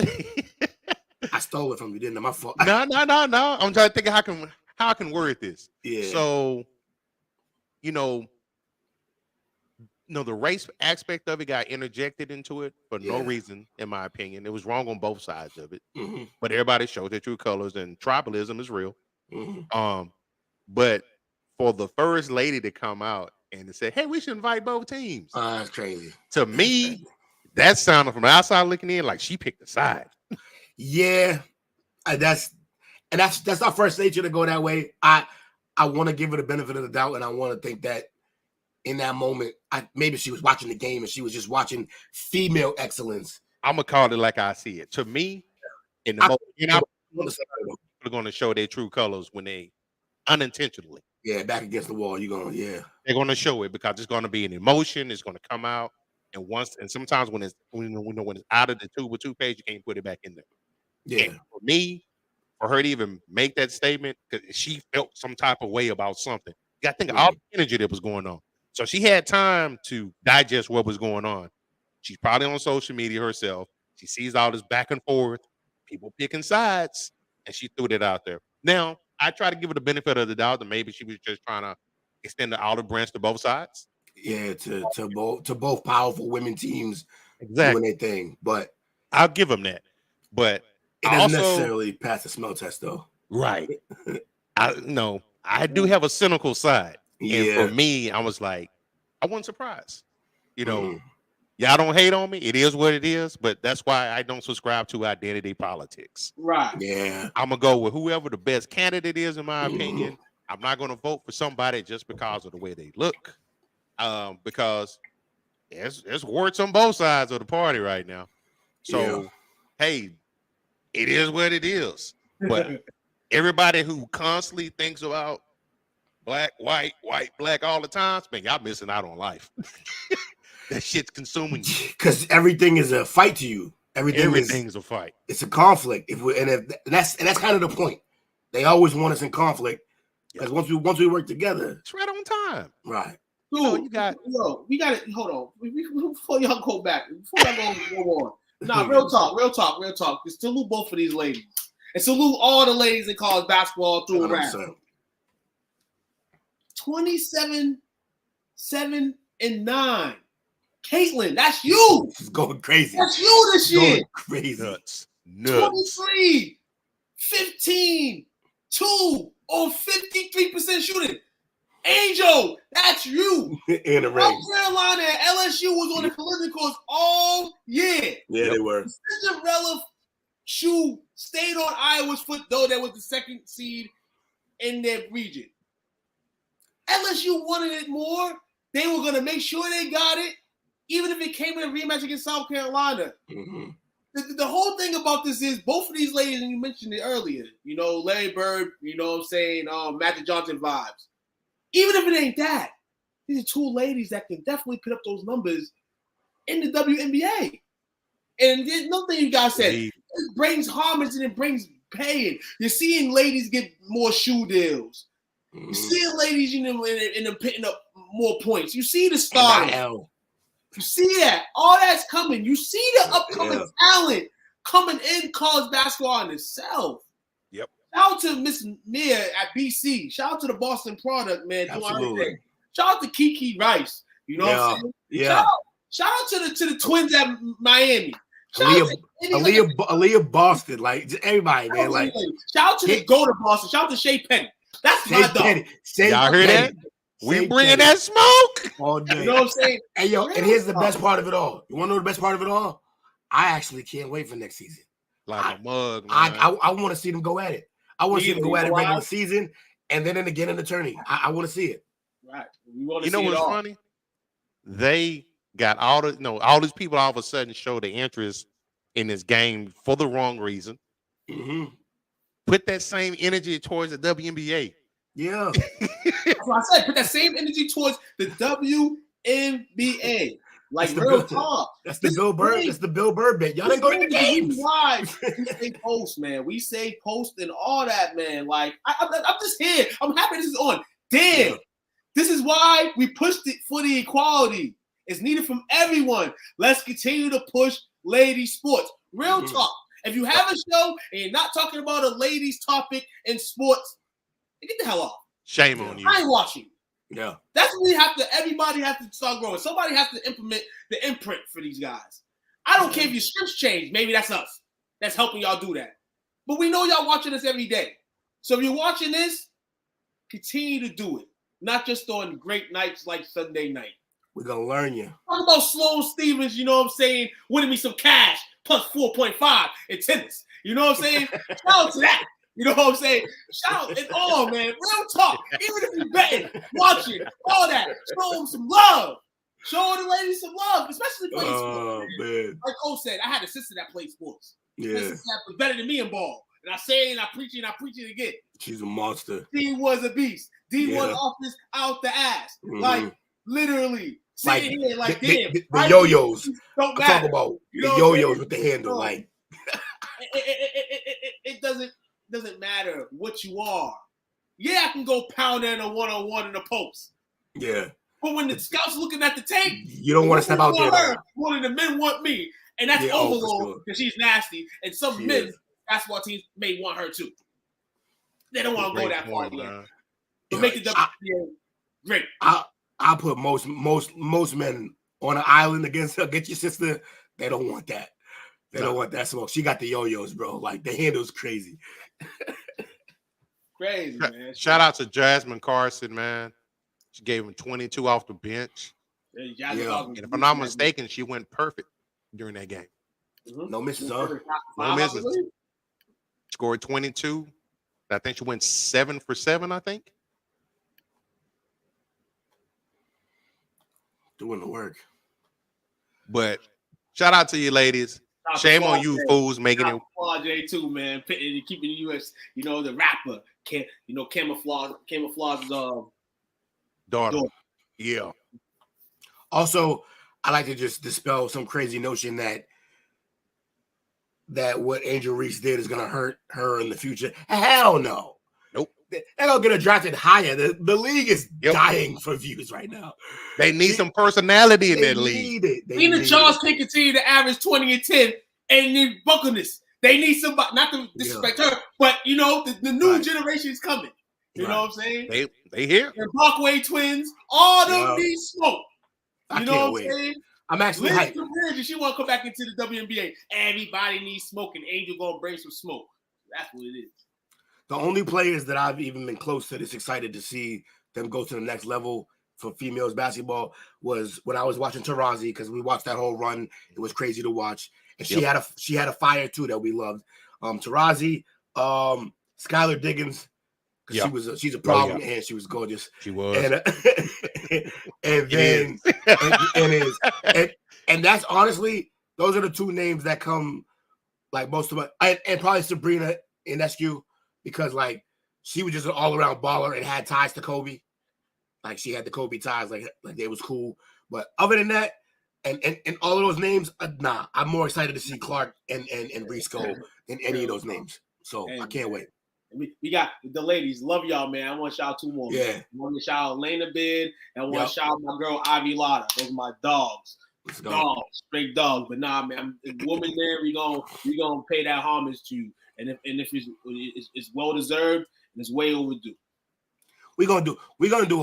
S8: I stole it from you, didn't I? My fault.
S6: No. I'm trying to think how I can word this.
S8: Yeah.
S6: So, the race aspect of it got interjected into it for no reason, in my opinion. It was wrong on both sides of it.
S8: Mm-hmm.
S6: But everybody showed their true colors, and tribalism is real.
S8: Mm-hmm.
S6: But for the first lady to come out and to say, hey, we should invite both teams.
S8: That's crazy.
S6: To me, that sounded from the outside looking in like she picked a side.
S8: Yeah. That's our first nature to go that way. I want to give her the benefit of the doubt, and I want to think that in that moment, maybe she was watching the game and she was just watching female excellence.
S6: I'm gonna call it like I see it. To me, in the People are going to show their true colors when they unintentionally.
S8: Yeah, back against the wall.
S6: They're going to show it because it's going to be an emotion. It's going to come out, and sometimes when it's out of the tube or 2 page, you can't put it back in there.
S8: Yeah.
S6: And for me, for her to even make that statement, because she felt some type of way about something. You got to think of all the energy that was going on. So she had time to digest what was going on. She's probably on social media herself. She sees all this back and forth, people picking sides, and she threw it out there. Now, I try to give her the benefit of the doubt that maybe she was just trying to extend the olive branch to both sides.
S8: Yeah, to both powerful women teams
S6: Exactly.
S8: doing their thing. But
S6: I'll give them that. But
S8: it doesn't necessarily pass the smell test, though.
S6: Right. I do have a cynical side. And for me, I was like, I wasn't surprised. Y'all don't hate on me. It is what it is. But that's why I don't subscribe to identity politics.
S7: Right.
S8: Yeah.
S6: I'm going to go with whoever the best candidate is, in my opinion. I'm not going to vote for somebody just because of the way they look. Because there's warts on both sides of the party right now. So, hey, it is what it is. But everybody who constantly thinks about black, white, black all the time, man, y'all missing out on life. That shit's consuming you.
S8: Because everything is a fight to you.
S6: Everything's a fight.
S8: It's a conflict. That's kind of the point. They always want us in conflict. Because once we work together,
S6: it's right on time.
S8: Right.
S7: Dude, we got it. Hold on. Before y'all go back, before y'all go on. Nah, real talk. Salute both of these ladies. And salute all the ladies in college basketball through around. 27, 7, and 9. Caitlin, that's you.
S8: She's going crazy.
S7: That's you this year.
S8: Going crazy.
S6: Nuts.
S7: 23, 15, 2 on 53% shooting. Angel, that's you.
S8: In the race.
S7: South Carolina and LSU was on the collision course all year.
S8: Yeah, they were.
S7: Cinderella shoe stayed on Iowa's foot, though that was the second seed in their region. LSU wanted it more. They were going to make sure they got it, even if it came in a rematch against South Carolina.
S8: Mm-hmm.
S7: The whole thing about this is both of these ladies, and you mentioned it earlier, Larry Bird, Magic Johnson vibes. Even if it ain't that, these are two ladies that can definitely put up those numbers in the WNBA. And there's nothing you guys said. It brings homage and it brings paying. You're seeing ladies get more shoe deals. You're seeing ladies, in them picking up more points. You see the stars. You see that. All that's coming. You see the upcoming talent coming in college basketball in itself.
S6: Yep.
S7: Shout out to Miss Mia at BC. Shout out to the Boston product, man.
S8: Absolutely.
S7: Shout out to Kiki Rice. You know what I'm saying?
S8: Yeah.
S7: Shout out to the twins at Miami.
S8: Aaliyah Boston, like everybody, man. Like
S7: shout out to the Go to Boston. Shout out to Shea Penny. That's my dog.
S6: Y'all hear that? We bringing that smoke
S8: all day.
S7: You know what I'm saying?
S8: Hey, yo, and here's the best part of it all. You want to know the best part of it all? I actually can't wait for next season.
S6: Like a mug, man.
S8: I want to see them go at it. I want to see them go at it regular season and then again in the tourney. I want to see it.
S7: Right. We want to
S6: see what's funny? They got all these people all of a sudden show the interest in this game for the wrong reason.
S8: Mm-hmm.
S6: Put that same energy towards the WNBA.
S8: Yeah.
S7: That's what I said. Put that same energy towards the WNBA. Like real talk.
S8: That's the Bill Burr. That's the Bill Burr bit. Y'all didn't go to the games.
S7: Why? We say post, man. We say post and all that, man. Like I'm just here. I'm happy this is on. Damn. This is why we pushed it for the equality. It's needed from everyone. Let's continue to push ladies sports. Real talk. If you have a show and you're not talking about a ladies topic in sports, get the hell off.
S6: Shame on you.
S7: I ain't watching.
S8: Yeah.
S7: That's what everybody has to start growing. Somebody has to implement the imprint for these guys. I don't care if your scripts change. Maybe that's us. That's helping y'all do that. But we know y'all watching us every day. So if you're watching this, continue to do it. Not just on great nights like Sunday night.
S8: We're going to learn you.
S7: Talk about Sloane Stevens, you know what I'm saying, winning me some cash, plus 4.5 in tennis. You know what I'm saying? Shout out to that. You know what I'm saying? Shout out and all, man. Real talk. Even if you're betting, watching, all that. Show them some love. Show the ladies some love, especially playing sports.
S8: Man.
S7: Like Cole said, I had a sister that played sports.
S8: Yeah.
S7: My sister that was better than me in ball. And I say it and I preach it again.
S8: She's a monster.
S7: She was a beast. D1 offense out the ass. Like, literally. Sitting here like, damn.
S8: The yo-yos.
S7: Don't
S8: I'm
S7: matter.
S8: talking about the yo-yos with the handle. Like,
S7: it doesn't matter what you are. Yeah, I can go pound in a one-on-one in the post.
S8: Yeah.
S7: But when the scouts looking at the tape,
S8: you don't want to step out there.
S7: One of the men want me. And that's overload because she's nasty. And some men basketball teams may want her too. They don't want to go that far again. But make the WNBA great.
S8: I'll put most men on an island against your sister. They don't want that. They don't want that smoke. She got the yo-yos, bro. Like, the handle's crazy.
S7: Crazy, man.
S6: Shout out to Jasmine Carson, man. She gave him 22 off the bench.
S7: Yeah.
S6: And if I'm not mistaken, she went perfect during that game.
S8: No misses, huh?
S6: No misses. Scored 22. I think she went 7 for 7, I think.
S8: Doing the work.
S6: But shout out to you, ladies. Shame on you fools making it.
S7: J too, man. Keeping the U.S. The rapper camouflage
S6: daughter. Yeah.
S8: Also, I like to just dispel some crazy notion that what Angel Reese did is gonna hurt her in the future. Hell no.
S6: Nope.
S8: They're gonna get her drafted higher. The league is dying for views right now.
S6: They need some personality in that league.
S7: Even Charles can continue to average 20 and 10 and need buckleness. They need somebody, not to disrespect her, but the new generation is coming. You know what I'm saying?
S6: They here.
S7: The Brockway twins, all them need smoke. You know what I'm saying?
S8: I'm actually hyped.
S7: She want to come back into the WNBA. Everybody needs smoke, and Angel gonna bring some smoke. That's what it is.
S8: The only players that I've even been close to this excited to see them go to the next level for females basketball was when I was watching Tarazi, because we watched that whole run. It was crazy to watch. And she had a fire too that we loved. Tarazi, Skylar Diggins, because she's a problem and she was gorgeous.
S6: She was.
S8: And that's honestly, those are the two names that come like most of it, and probably Sabrina Ionescu, because like she was just an all-around baller and had ties to Kobe. Like she had the Kobe ties, like they was cool. But other than that, and all of those names, I'm more excited to see Clark and Reese go than any of those names. So I can't wait.
S7: We got the ladies. Love y'all, man. I want to shout out 2 more.
S8: Yeah.
S7: I want to shout out Lena Bid, and I want to shout out my girl Ivy Lotta. Those are my dogs.
S8: Let's go.
S7: Dogs, straight dogs. But man, woman there, we gonna pay that homage to you. And if it's well deserved and it's way overdue.
S8: We're gonna do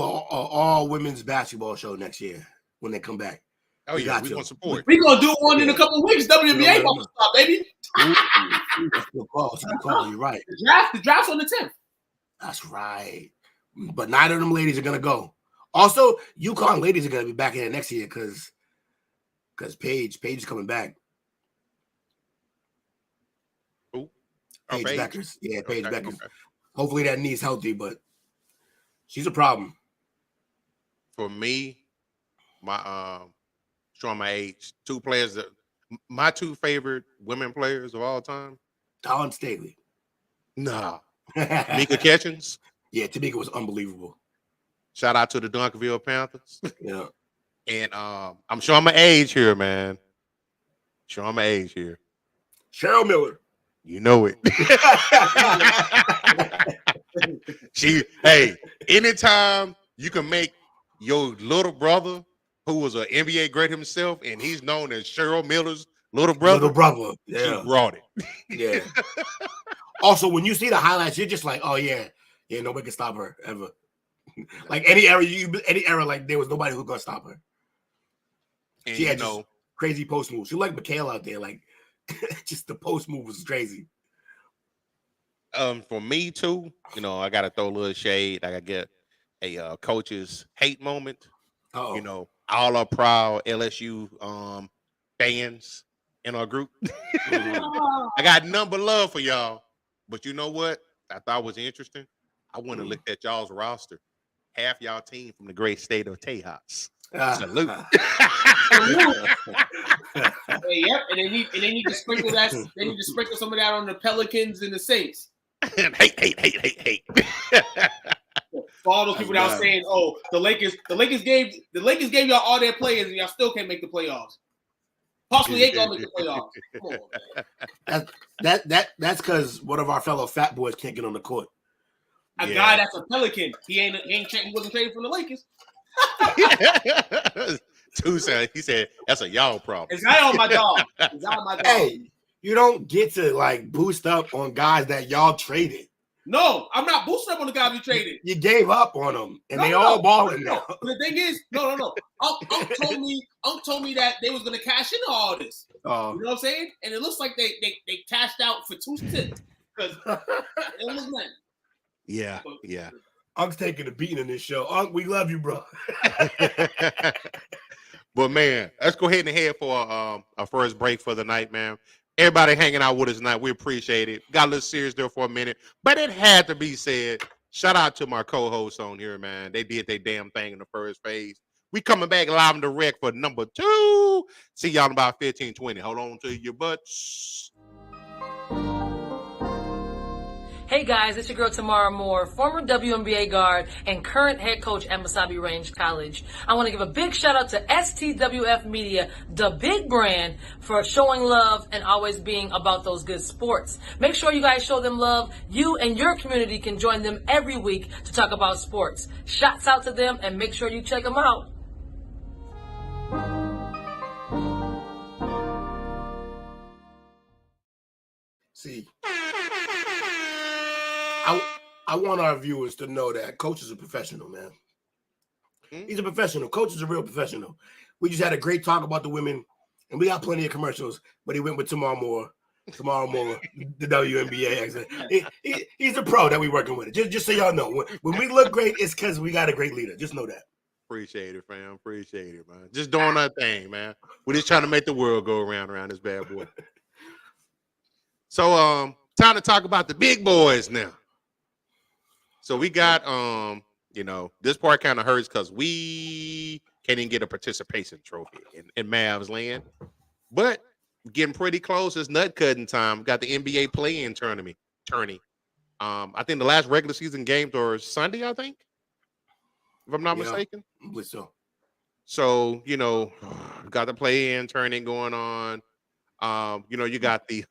S8: an all women's basketball show next year when they come back.
S6: Oh, we're gonna support.
S7: We're gonna do one in a couple of weeks. WNBA about to stop, baby.
S8: Good call. You're right.
S7: The draft's on the 10th.
S8: That's right. But neither of them ladies are gonna go. Also, UConn ladies are gonna be back in there next year because Paige is coming back.
S6: Who?
S8: Paige Beckers. Yeah, Paige Beckers.
S6: Okay.
S8: Hopefully that knee's healthy, but she's a problem.
S6: For me, showing my age, 2 players that my 2 favorite women players of all time.
S8: Dawn Staley.
S6: Nah. Tamika Catchings.
S8: Yeah, Tamika was unbelievable.
S6: Shout out to the Dunkerville Panthers.
S8: Yeah.
S6: And I'm showing my age here, man. Showing my age here.
S8: Cheryl Miller.
S6: You know it. Anytime you can make your little brother, who was an NBA great himself, and he's known as Cheryl Miller's little brother.
S8: Yeah.
S6: She brought it.
S8: Yeah. Also, when you see the highlights, you're just like, oh yeah, nobody can stop her ever. Like any era, like there was nobody who gonna stop her.
S6: And
S8: she had crazy post moves. She like Mikhail out there, like just the post move was crazy.
S6: For me too, I gotta throw a little shade. I gotta get a coach's hate moment.
S8: Uh-oh.
S6: All our proud LSU fans in our group. I got number love for y'all. But you know what? I thought was interesting. I want to look at y'all's roster. Half y'all team from the great state of Tejas. Salute.
S7: Hey, yep, and they need to sprinkle that. They need to sprinkle some of that on the Pelicans and the Saints.
S6: Hate.
S7: For all those people that are saying, "Oh, the Lakers gave y'all all their players, and y'all still can't make the playoffs." Possibly ain't gonna make the playoffs. Come on,
S8: man. That's because one of our fellow fat boys can't get on the court.
S7: A guy that's a Pelican, he wasn't traded from the Lakers.
S6: He said that's a y'all problem.
S7: It's not on my dog.
S8: Hey, you don't get to like boost up on guys that y'all traded.
S7: No, I'm not boosting up on the guys we traded.
S8: You gave up on them, and they all balling now.
S7: But the thing is, no. Unc told me that they was gonna cash into all this. You know what I'm saying? And it looks like they cashed out for 2 cents because it was nothing.
S6: Yeah.
S8: Unc's taking a beating in this show. Unc, we love you, bro.
S6: But man, let's go ahead and head for our first break for the night, man. Everybody hanging out with us tonight, we appreciate it. Got a little serious there for a minute, but it had to be said. Shout out to my co-hosts on here, man. They did their damn thing in the first phase. We coming back live and direct for number 2. See y'all in about 15, 20. Hold on to your butts.
S9: Hey guys, it's your girl Tamara Moore, former WNBA guard and current head coach at Masabi Range College. I want to give a big shout out to STWF Media, the big brand, for showing love and always being about those good sports. Make sure you guys show them love. You and your community can join them every week to talk about sports. Shouts out to them and make sure you check them out.
S8: See, I want our viewers to know that Coach is a professional, man. He's a professional. Coach is a real professional. We just had a great talk about the women, and we got plenty of commercials, but he went with Tamara Moore, the WNBA accent. He's a pro that we working with. Just so y'all know, when we look great, it's because we got a great leader. Just know that.
S6: Appreciate it, fam. Appreciate it, man. Just doing our thing, man. We're just trying to make the world go around this bad boy. So, time to talk about the big boys now. So we got, this part kind of hurts because we can't even get a participation trophy in Mavs land. But getting pretty close. It's nut cutting time. Got the NBA play-in tourney. I think the last regular season games are Sunday, I think, if I'm not mistaken.
S8: I believe so.
S6: So, got the play-in tourney going on. You got the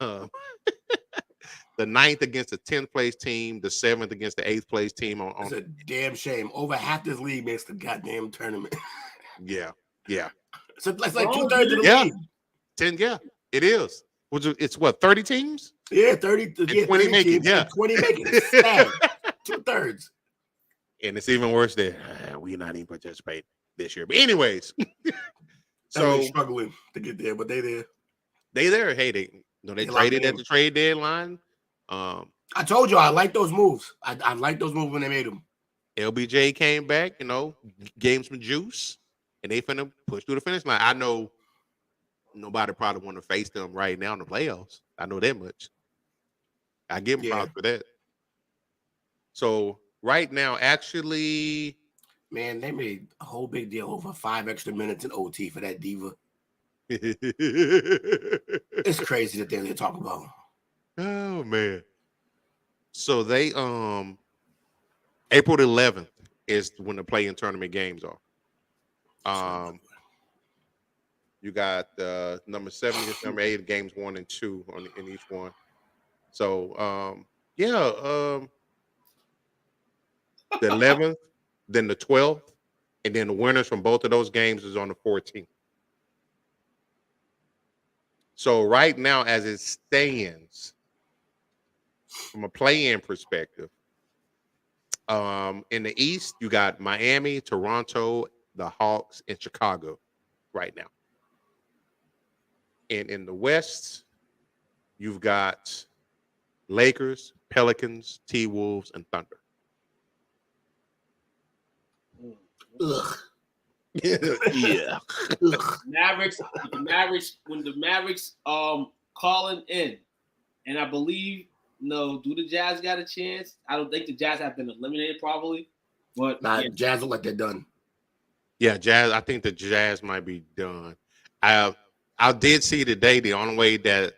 S6: the 9th against the 10th place team, the 7th against the 8th place team.
S8: It's a damn shame. Over half this league makes the goddamn tournament.
S6: Yeah.
S8: So it's like 2/3 of the league.
S6: 10, it is. It's what, 30 teams?
S8: Yeah, 30.
S6: 20 make it. Yeah,
S8: 20 make it. It's sad. 2/3.
S6: And it's even worse that we're not even participating this year. But anyways, so
S8: struggling to get there, but they there.
S6: They there. Hey, they traded at the trade deadline.
S8: I told you I like those moves. I like those moves when they made them.
S6: LBJ came back, gave him some juice, and they finna push through the finish line. I know nobody probably want to face them right now in the playoffs. I know that much. I give them props for that. So right now, actually,
S8: man, they made a whole big deal over 5 extra minutes in OT for that diva. It's crazy that they talk about.
S6: Oh man. So they April 11th is when the play-in tournament games are. You got number 7 against number 8, games 1 and 2 in each one. So the 11th, then the 12th, and then the winners from both of those games is on the 14th. So right now, as it stands, from a play-in perspective, in the East, you got Miami, Toronto, the Hawks, and Chicago right now. And in the West, you've got Lakers, Pelicans, T-Wolves, and Thunder.
S8: Ugh.
S6: Yeah.
S7: Mavericks, when the Mavericks calling in, and I believe do the Jazz got a chance? I don't think the Jazz have been eliminated probably, but
S8: Jazz look like they're done.
S6: Yeah, Jazz. I think the Jazz might be done. I did see today the only way that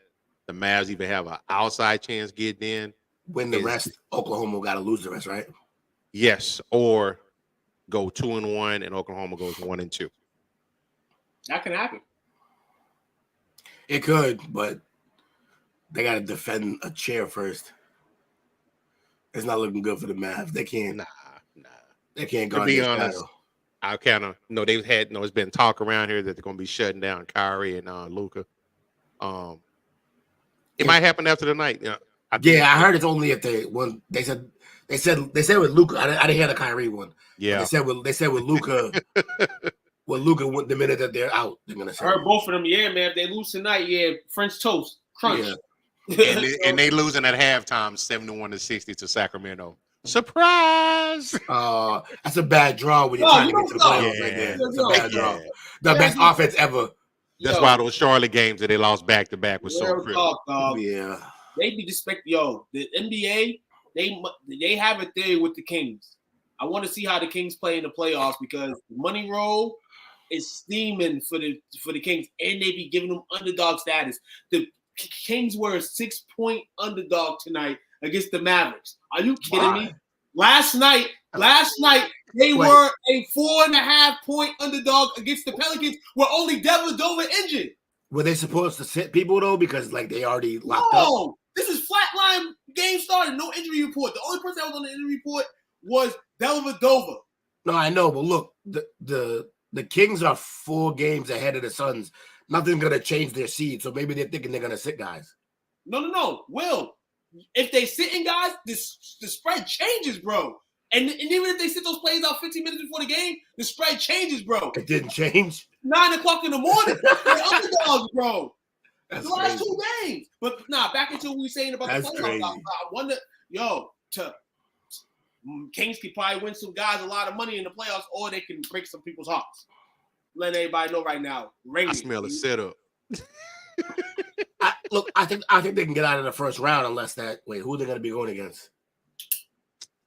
S6: the Mavs even have an outside chance getting in
S8: Win the
S6: is
S8: rest. Oklahoma got to lose the rest, right?
S6: yes, or go 2-1 and Oklahoma goes 1-2.
S7: That can happen.
S8: It could, but they got to defend a chair first. It's not looking good for the Mavs. They can't.
S6: Nah.
S8: They can't
S6: To
S8: guard
S6: be
S8: their
S6: honest,
S8: shadow.
S6: I kind of they've had it's been talk around here that they're going to be shutting down Kyrie and Luka. It might happen after the night. Yeah,
S8: I heard it's only if they said with Luka. I didn't hear the Kyrie one.
S6: Yeah,
S8: they said with Luka. With Luka, the minute that they're out, they're gonna say.
S7: I heard both of them. Yeah, man. If they lose tonight, French toast, crunch.
S6: Yeah. and they losing at halftime, 71-60 to Sacramento. Surprise!
S8: That's a bad draw when you're trying to get to the playoffs right there. It's a bad draw. The best offense ever.
S6: That's why those Charlotte games that they lost back to back was so critical.
S8: Yeah.
S7: They be the NBA, they have a thing with the Kings. I want to see how the Kings play in the playoffs because the money roll is steaming for the Kings, and they be giving them underdog status. The Kings were a 6-point underdog tonight against the Mavericks. Are you kidding me? Last night, they were a 4.5-point underdog against the Pelicans where only Dellavedova injured.
S8: Were they supposed to sit people, though? Because, they already locked up?
S7: No, this is flatline game started. No injury report. The only person that was on the injury report was Dellavedova. No,
S8: I know, but look, the Kings are 4 games ahead of the Suns. Nothing's going to change their seed, so maybe they're thinking they're going to sit guys.
S7: No. Will, if they sitting guys, the spread changes, bro. And even if they sit those plays out 15 minutes before the game, the spread changes, bro.
S8: It didn't change.
S7: 9 o'clock in the morning. They're underdogs, bro.
S8: That's
S7: the last 2 games. But back into what we were saying about the playoffs. I wonder, Kings could probably win some guys a lot of money in the playoffs, or they can break some people's hearts. Let everybody know right now.
S6: I smell a setup.
S8: I think they can get out of the first round unless who are they going to be going against?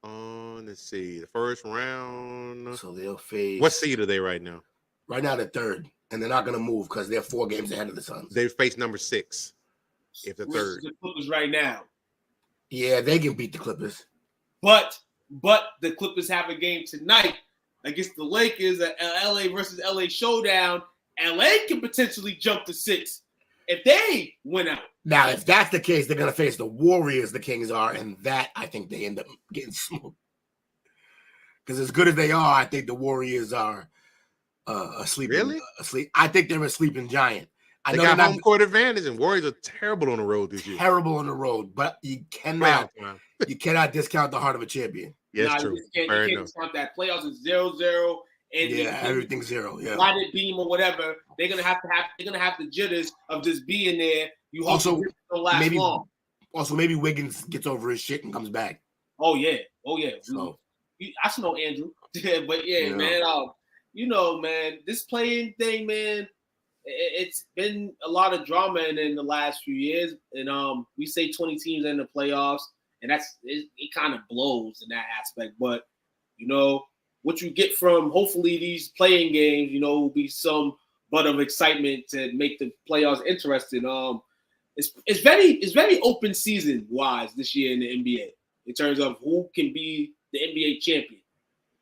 S6: Let's see. The first round.
S8: So they'll face.
S6: What seed are they right now?
S8: Right now, they're 3rd, and they're not going to move because they're 4 games ahead of the Suns.
S6: They face number 6 if they're 3rd.
S7: The Clippers right now.
S8: Yeah, they can beat the Clippers.
S7: But the Clippers have a game tonight against the Lakers, an LA versus LA showdown. LA can potentially jump to 6 if they win out.
S8: Now, if that's the case, they're going to face the Warriors, the Kings are, and that I think they end up getting smoked. Because as good as they are, I think the Warriors are asleep.
S6: Really?
S8: Asleep. I think they're a sleeping giant.
S6: They got home court advantage, and Warriors are terrible on the road this year.
S8: Terrible on the road, but you cannot discount the heart of a champion.
S6: Yes, true.
S7: You can't discount that. Playoffs is 0-0. And
S8: everything's 0. Yeah,
S7: lighted beam or whatever. They're gonna have the jitters of just being there. You hope
S8: also
S7: don't last long.
S8: Also, maybe Wiggins gets over his shit and comes back.
S7: Oh yeah.
S8: So
S7: I smell Andrew. But man. Man, this playing thing, man. It's been a lot of drama in the last few years, and we say 20 teams in the playoffs, and it kind of blows in that aspect. But what you get from hopefully these playing games, will be some but of excitement to make the playoffs interesting. It's very open season wise this year in the NBA in terms of who can be the NBA champion,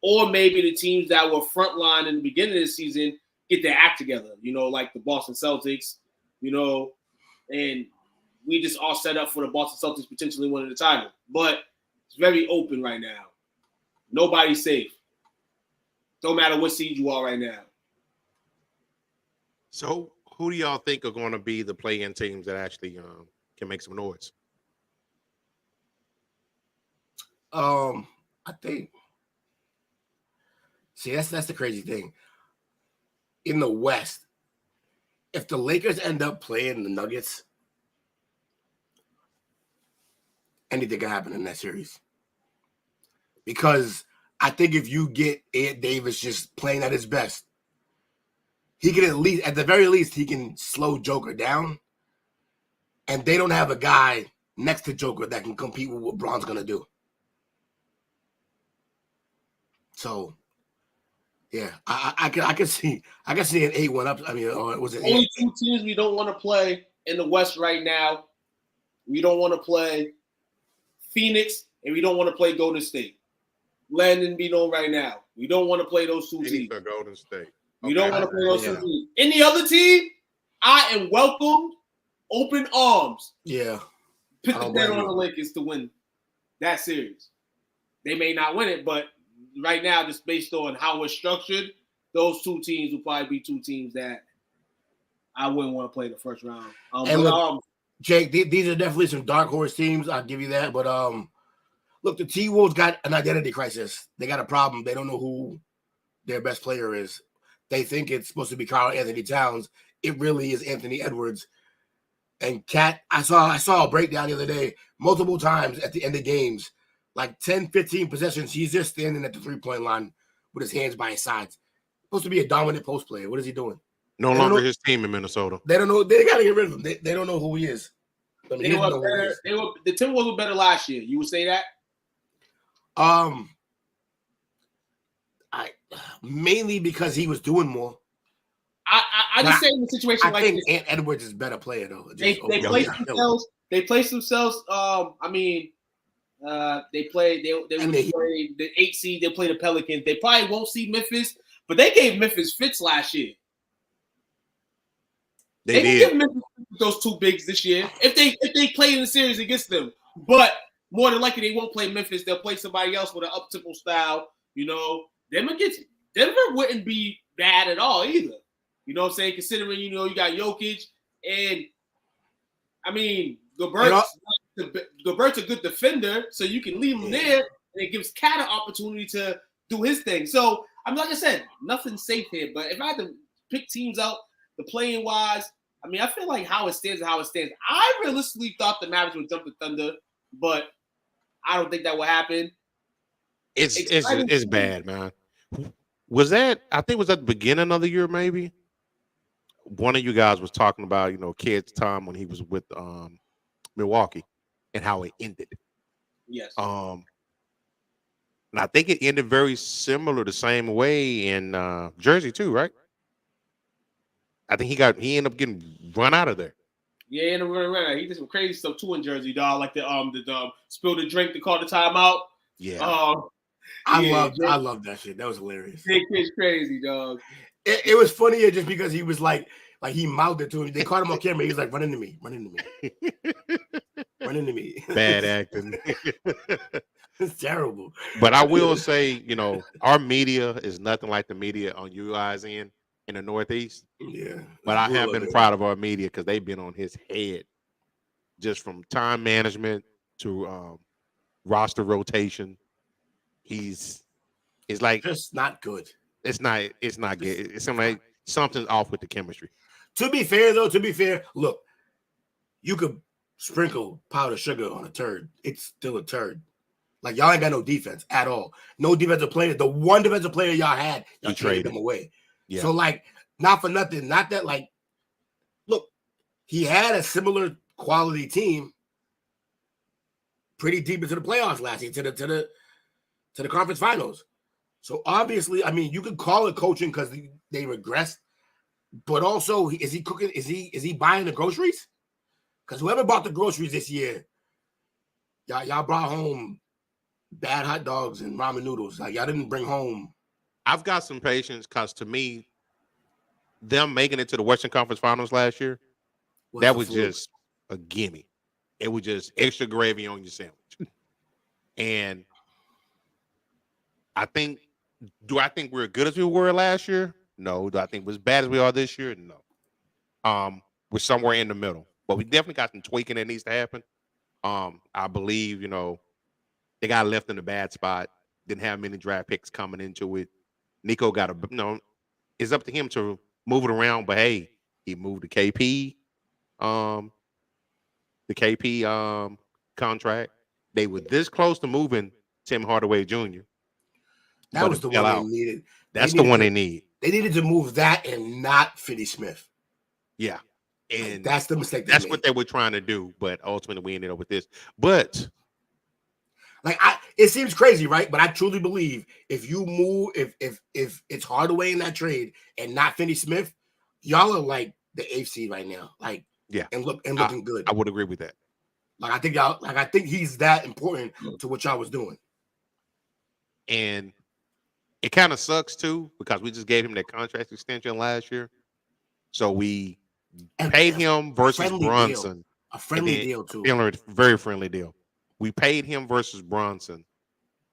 S7: or maybe the teams that were frontline in the beginning of the season get their act together. Like the Boston Celtics, and we just all set up for the Boston Celtics potentially winning the title. But it's very open right now. Nobody's safe. Don't matter what seed you are right now.
S6: So, who do y'all think are going to be the play-in teams that actually can make some noise?
S8: I think. See, that's the crazy thing. In the West, if the Lakers end up playing the Nuggets, anything can happen in that series. Because I think if you get Ed Davis just playing at his best, he can at the very least, he can slow Joker down. And they don't have a guy next to Joker that can compete with what Bron's going to do. So Yeah, I can see an 8-1 up. I mean, or was it
S7: only 2 teams we don't want to play in the West right now? We don't want to play Phoenix, and we don't want to play Golden State. Landon be known right now. We don't want to play those 2 teams.
S6: Golden State.
S7: We don't want to play those 2 teams. Any other team, I am welcomed, open arms.
S8: Yeah.
S7: Put the bet on the Lakers to win that series. They may not win it, but right now, just based on how it's structured, those 2 teams will probably be 2 teams that I wouldn't want to play the first round.
S8: And look, Jake, these are definitely some dark horse teams. I'll give you that. But look, the T-Wolves got an identity crisis. They got a problem. They don't know who their best player is. They think it's supposed to be Karl Anthony Towns. It really is Anthony Edwards. And Cat, I saw a breakdown the other day, multiple times at the end of games, like 10, 15 possessions, he's just standing at the 3-point line with his hands by his sides. Supposed to be a dominant post player. What is he doing?
S6: No longer his team in Minnesota.
S8: They don't know. They got to get rid of him. They don't know who he is. I mean,
S7: the Timberwolves were better last year. You would say that?
S8: I mainly because he was doing more.
S7: I just say in a situation like this.
S8: Ant Edwards is a better player though.
S7: They place themselves. They place themselves. I mean, they play the 8 seed. They play the Pelicans. They probably won't see Memphis, but they gave Memphis fits last year. They did give Memphis those 2 bigs this year. If they play in the series against them, but more than likely they won't play Memphis. They'll play somebody else with an up-tempo style. You know, them against Denver wouldn't be bad at all either. You know what I'm saying? Considering, you know, you got Jokić and, I mean, Gobert's a good defender, so you can leave him there, and it gives Cat an opportunity to do his thing. So, I mean, like I said, nothing's safe here. But if I had to pick teams out, the playing wise, I mean, I feel like how it stands. I realistically thought the Mavericks would jump the Thunder, but I don't think that will happen.
S6: It's bad, man. Was that? I think it was at the beginning of the year, maybe. One of you guys was talking about, you know, Kid's time when he was with Milwaukee and how it ended.
S7: Yes.
S6: And I think it ended very similar, the same way in Jersey too, right? I think he ended up getting run out of there.
S7: Yeah, he ended up running around. He did some crazy stuff too in Jersey, dog. Like the spill the drink to call the timeout.
S6: Yeah.
S8: I love that shit. That was hilarious.
S7: Big kid's crazy, dog.
S8: It was funnier just because he was like he mouthed it to him. They caught him on camera. He was like, run into me. Run into me.
S6: Bad acting.
S8: It's terrible.
S6: But I will say, you know, our media is nothing like the media on you guys' end in the Northeast.
S8: Yeah.
S6: But I have been proud of our media because they've been on his head just from time management to roster rotation. It's like
S8: just not good.
S6: It's not good. It's like something's off with the chemistry.
S8: To be fair, look, you could sprinkle powdered sugar on a turd. It's still a turd. Like, y'all ain't got no defense at all. No defensive player. The one defensive player y'all had, y'all traded him away. Yeah. So, like, not for nothing. Not that, like, look, he had a similar quality team pretty deep into the playoffs last year, to the conference finals. So obviously, I mean, you could call it coaching because they regressed, but also, is he cooking? Is he buying the groceries? Because whoever bought the groceries this year, y'all brought home bad hot dogs and ramen noodles. Like, y'all didn't bring home.
S6: I've got some patience because to me, them making it to the Western Conference Finals last year, that was just a gimme. It was just extra gravy on your sandwich. And do I think we're as good as we were last year? No. Do I think we're as bad as we are this year? No. We're somewhere in the middle. But we definitely got some tweaking that needs to happen. I believe, you know, they got left in a bad spot. Didn't have many draft picks coming into it. Nico got it's up to him to move it around. But hey, he moved the KP, contract. They were this close to moving Tim Hardaway Jr.
S8: That was the one they needed.
S6: That's the one they need.
S8: They needed to move that and not Finney Smith.
S6: Yeah. And
S8: that's the mistake.
S6: That's what they were trying to do. But ultimately, we ended up with this. But
S8: Like it seems crazy, right? But I truly believe if you move, if it's Hardaway in that trade and not Finney-Smith, y'all are like the 8th seed right now. Like,
S6: Yeah,
S8: and looking good.
S6: I would agree with that.
S8: Like I think he's that important to what y'all was doing.
S6: And it kind of sucks too because we just gave him that contract extension last year, so we paid him versus Brunson.
S8: A friendly deal too.
S6: Very friendly deal. We paid him versus Brunson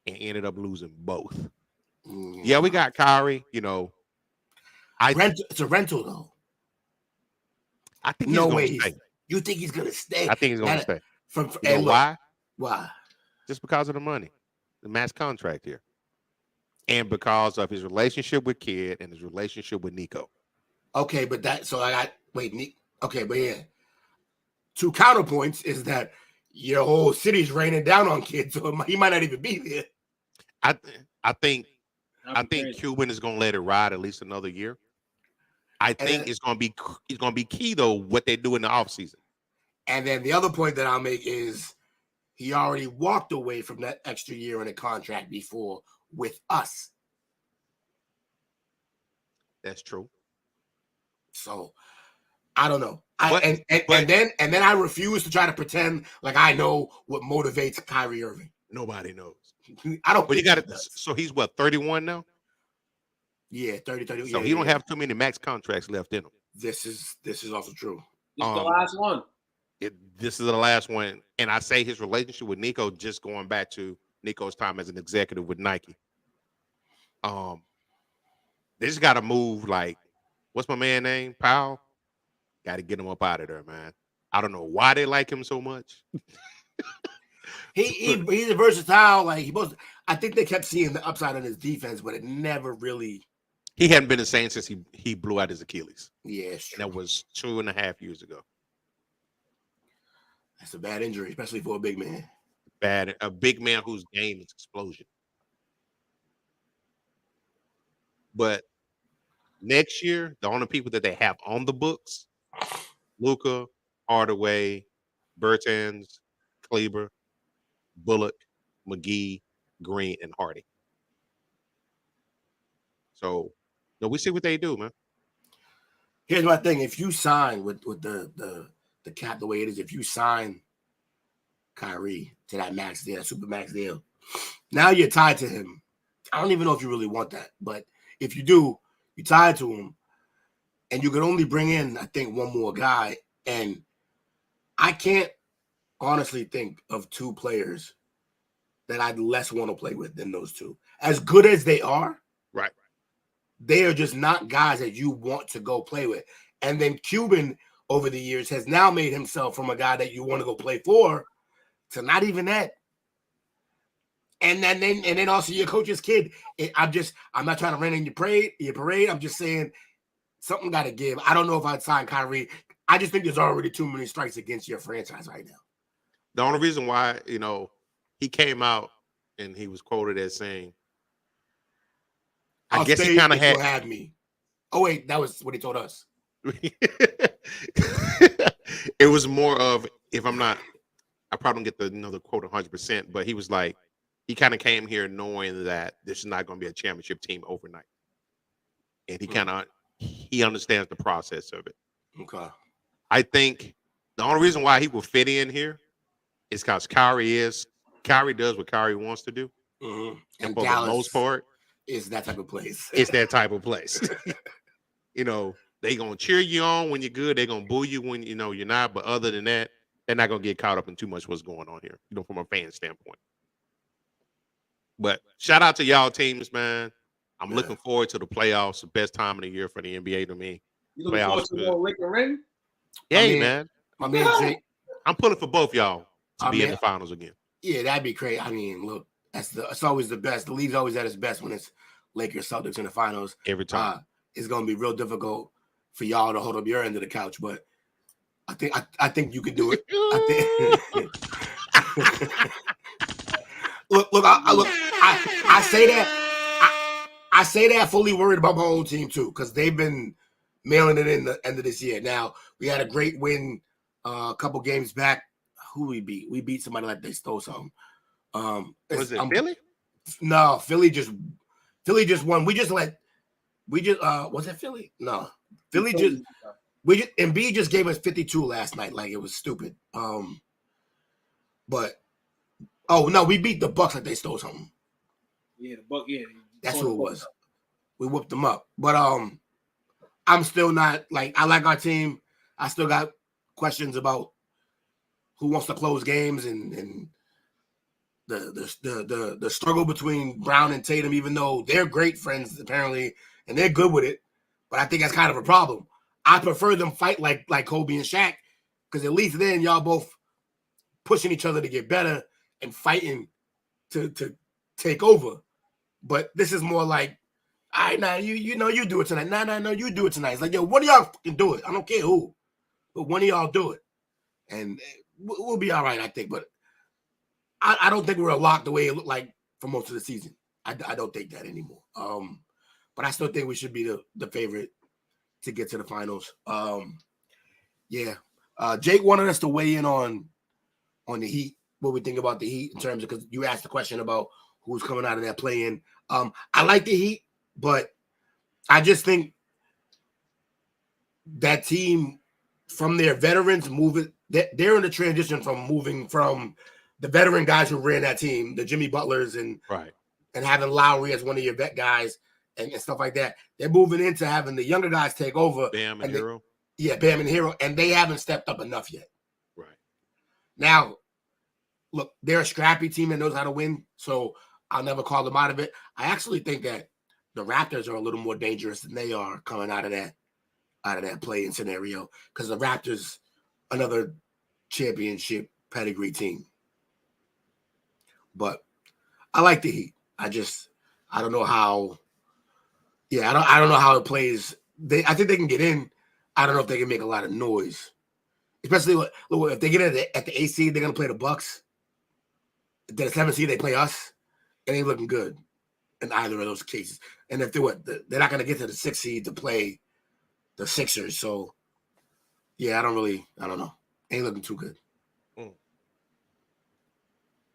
S6: and ended up losing both. Yeah, we got Kyrie. You know,
S8: it's a rental though.
S6: I think he's going to stay.
S8: You think he's going to stay?
S6: I think he's going to stay.
S8: You know
S6: why?
S8: Why?
S6: Just because of the money, the max contract here, and because of his relationship with Kidd and his relationship with Nico.
S8: Okay, but okay, but yeah. 2 counterpoints is that your whole city's raining down on Kidd, so he might not even be there.
S6: I think Cuban is going to let it ride at least another year. I think it's going to be key though what they do in the offseason.
S8: And then the other point that I'll make is he already walked away from that extra year in a contract before with us.
S6: That's true.
S8: So I don't know. And then I refuse to try to pretend like I know what motivates Kyrie Irving.
S6: Nobody knows.
S8: I don't.
S6: But you got it. So he's what, 31 now?
S8: Yeah, 30.
S6: So he don't have too many max contracts left in him.
S8: This is also true.
S7: This is the last one.
S6: This is the last one, and I say his relationship with Nico, just going back to Nico's time as an executive with Nike. They just got to move. Like, what's my man name? Powell. Got to get him up out of there, man. I don't know why they like him so much.
S8: He's a versatile. Like I think they kept seeing the upside on his defense, but it never really.
S6: He hadn't been the same since he blew out his Achilles.
S8: Yeah,
S6: and that was 2.5 years ago.
S8: That's a bad injury, especially for a big man.
S6: A big man whose game is explosion. But next year, the only people that they have on the books, Luka, Hardaway, Bertans, Kleber, Bullock, McGee, Green, and Hardy. So, we see what they do, man.
S8: Here's my thing: if you sign with the cap the way it is, if you sign Kyrie to that max deal, super max deal, now you're tied to him. I don't even know if you really want that, but if you do, you're tied to him, and you can only bring in, I think, one more guy. And I can't honestly think of 2 players that I'd less want to play with than those 2. As good as they are,
S6: right?
S8: They are just not guys that you want to go play with. And then Cuban, over the years, has now made himself from a guy that you want to go play for to not even that. And then also your coach's kid. I'm not trying to rain in your parade. I'm just saying something got to give. I don't know if I'd sign Kyrie. I just think there's already too many strikes against your franchise right now.
S6: The only reason why, he came out and he was quoted as saying, I guess he kind of
S8: had me. Oh, wait, that was what he told us.
S6: It was more of, if I'm not, I probably don't get the quote 100%, but he was like, he kind of came here knowing that this is not going to be a championship team overnight. And he understands the process of it.
S8: Okay.
S6: I think the only reason why he will fit in here is because Kyrie does what Kyrie wants to do.
S8: Mm-hmm.
S6: And for the most part,
S8: is that type of place.
S6: It's that type of place. They gonna cheer you on when you're good. They're gonna boo you when you're not. But other than that, they're not gonna get caught up in too much what's going on here, from a fan standpoint. But shout out to y'all teams, man. I'm looking forward to the playoffs. The best time of the year for the NBA to me.
S7: You looking forward to more Laker ring?
S6: Yeah, man.
S8: My man Jake.
S6: I'm pulling for both y'all to be in the finals again.
S8: Yeah, that'd be great. I mean, look, it's always the best. The league's always at its best when it's Lakers Celtics in the finals.
S6: Every time.
S8: It's gonna be real difficult for y'all to hold up your end of the couch, but I think you could do it. I say that. I say that fully worried about my own team too, because they've been mailing it in the end of this year. Now we had a great win a couple games back. Who we beat? We beat somebody like they stole something.
S6: Was it Philly?
S8: No, Philly just won. Was it Philly? No, Embiid just gave us 52 last night. Like, it was stupid. But we beat the Bucks like they stole something.
S7: Yeah, the Buck. Yeah,
S8: that's who it was. We whooped them up. But I'm still not like, I like our team. I still got questions about who wants to close games and the struggle between Brown and Tatum, even though they're great friends apparently and they're good with it. But I think that's kind of a problem. I prefer them fight like Kobe and Shaq, because at least then y'all both pushing each other to get better and fighting to take over. But this is more like, all right, now you do it tonight. No, you do it tonight. It's like, yo, one of y'all fucking do it. I don't care who, but one of y'all do it, and we'll be all right, I think. But I don't think we're a lock the way it looked like for most of the season. I don't think that anymore. But I still think we should be the favorite to get to the finals. Jake wanted us to weigh in on the Heat, what we think about the Heat in terms of, because you asked the question about who's coming out of that play-in. I like the Heat, but I just think that team, from their veterans moving, they're in the transition from moving from the veteran guys who ran that team, the Jimmy Butlers and having Lowry as one of your vet guys and stuff like that. They're moving into having the younger guys take over.
S6: Bam and Hero.
S8: Bam and Hero, and they haven't stepped up enough yet.
S6: Right.
S8: Now, look, they're a scrappy team that knows how to win, so I'll never call them out of it. I actually think that the Raptors are a little more dangerous than they are coming out of that play-in scenario, because the Raptors, another championship pedigree team. But I like the Heat. I don't know how. Yeah, I don't know how it plays. I think they can get in. I don't know if they can make a lot of noise, especially if they get at the 8th seed, they're gonna play the Bucks. Then the 7th seed, they play us. It ain't looking good in either of those cases. And if they're not gonna get to the 6th seed to play the Sixers. So yeah, I don't know. Ain't looking too good.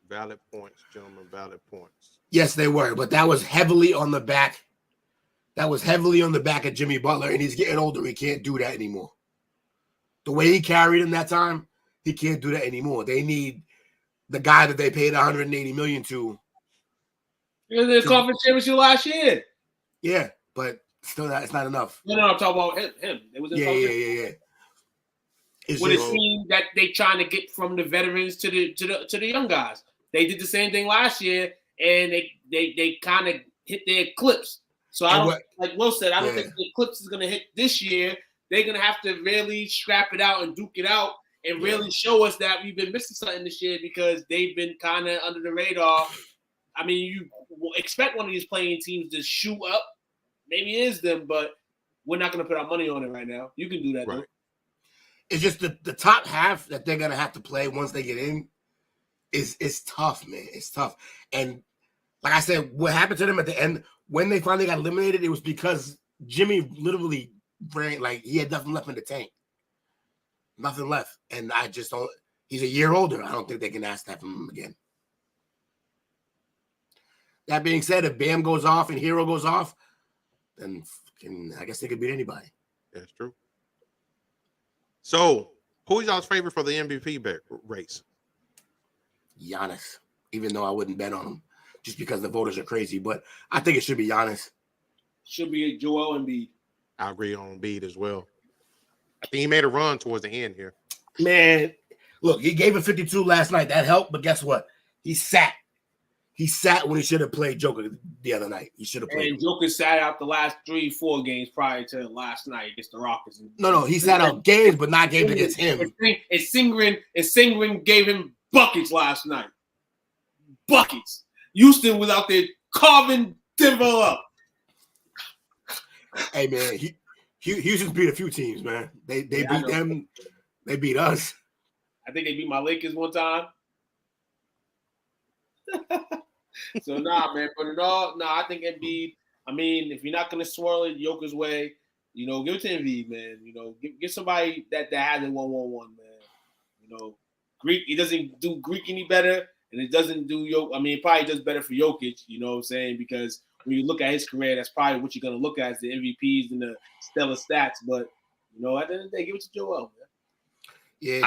S6: Valid points, gentlemen. Valid points.
S8: Yes, they were, but that was heavily on the back. That was heavily on the back of Jimmy Butler, and he's getting older. He can't do that anymore. The way he carried him that time, he can't do that anymore. They need the guy that they paid $180 million to.
S7: He was in the conference championship last year.
S8: Yeah, but still, it's not enough.
S7: No, I'm talking about him. It was
S8: Yeah.
S7: With a team that they trying to get from the veterans to the young guys. They did the same thing last year, and they kind of hit their eclipse. So I don't, like Will said, I don't think the eclipse is going to hit this year. They're going to have to really scrap it out and duke it out and really show us that we've been missing something this year, because they've been kind of under the radar. I mean, you expect one of these playing teams to shoot up. Maybe it is them, but we're not going to put our money on it right now. You can do that, though.
S8: It's just the top half that they're going to have to play once they get in is tough, man. It's tough. And like I said, what happened to them at the end, when they finally got eliminated, it was because Jimmy literally ran, like, he had nothing left in the tank. Nothing left. And I just don't, he's a year older. I don't think they can ask that from him again. That being said, if Bam goes off and Hero goes off, then I guess they could beat anybody.
S6: That's true. So, who's y'all's favorite for the MVP race?
S8: Giannis, even though I wouldn't bet on him just because the voters are crazy. But I think it should be Giannis.
S7: Should be Joel Embiid.
S6: I agree on Embiid as well. I think he made a run towards the end here.
S8: Man, look, he gave it 52 last night. That helped, but guess what? He sat. He sat when he should have played Jokić the other night. He should have played.
S7: And Jokić sat out the last 3-4 games prior to last night against the Rockets.
S8: No, he sat out games, but not games against him.
S7: And Singren gave him buckets last night. Buckets. Houston was out there carving Denver up.
S8: Hey, man, Houston's beat a few teams, man. They beat them. They beat us.
S7: I think they beat my Lakers one time. So, man. But I think Embiid, I mean, if you're not going to swirl it Jokić's way, give it to Embiid, man. Get somebody that hasn't 1-1-1, man. Greek, he doesn't do Greek any better. And it doesn't do it probably does better for Jokić, you know what I'm saying? Because when you look at his career, that's probably what you're going to look at is the MVPs and the stellar stats. But, at the end of the day, give it to Joel, man.
S8: Yeah,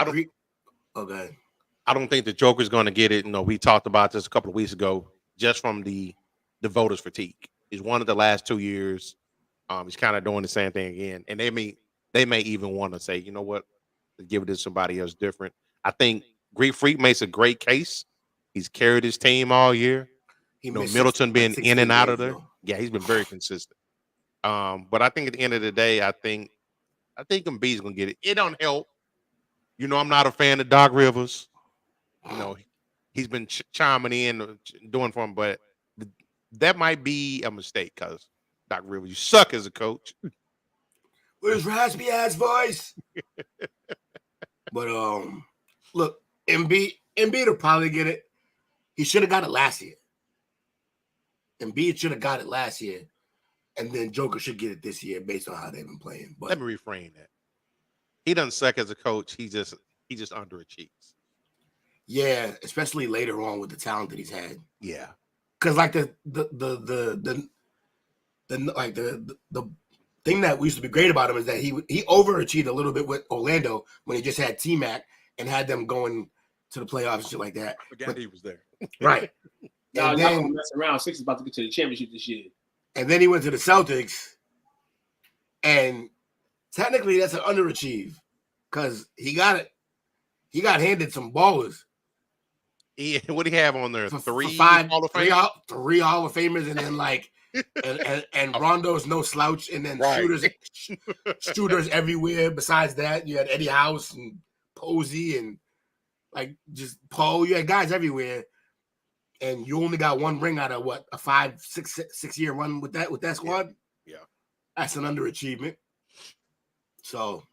S6: I don't think the Joker's going to get it. We talked about this a couple of weeks ago, just from the voters' fatigue. He's won it the last 2 years. He's kind of doing the same thing again, and they may even want to say, you know what, let's give it to somebody else different. I think Greek Freak makes a great case. He's carried his team all year. Middleton being in and out of there. Yeah, he's been very consistent. But I think at the end of the day, I think Embiid's gonna get it. It don't help. I'm not a fan of Doc Rivers. He's been chiming in, doing for him, but that might be a mistake because Doc Rivers, you suck as a coach.
S8: With his raspy ass voice. But look, Embiid will probably get it. He should have got it last year. Embiid should have got it last year, and then Joker should get it this year based on how they've been playing. But
S6: let me reframe that. He doesn't suck as a coach. He just underachieves.
S8: Yeah, especially later on with the talent that he's had.
S6: Yeah,
S8: because like the thing that used to be great about him is that he overachieved a little bit with Orlando when he just had T-Mac and had them going to the playoffs and shit like that.
S6: I forgot he was there.
S8: Right.
S7: Y'all gonna mess around. Six is about to get to the championship this year.
S8: And then he went to the Celtics, and technically that's an underachieve because he got handed some ballers.
S6: What do you have on there?
S8: Three Hall of Famers, and then like and Rondo's no slouch, and then shooters everywhere. Besides that, you had Eddie House and Posey and like just Poe. You had guys everywhere, and you only got one ring out of what, a 5-6 year run with that squad.
S6: Yeah, that's
S8: an underachievement. So,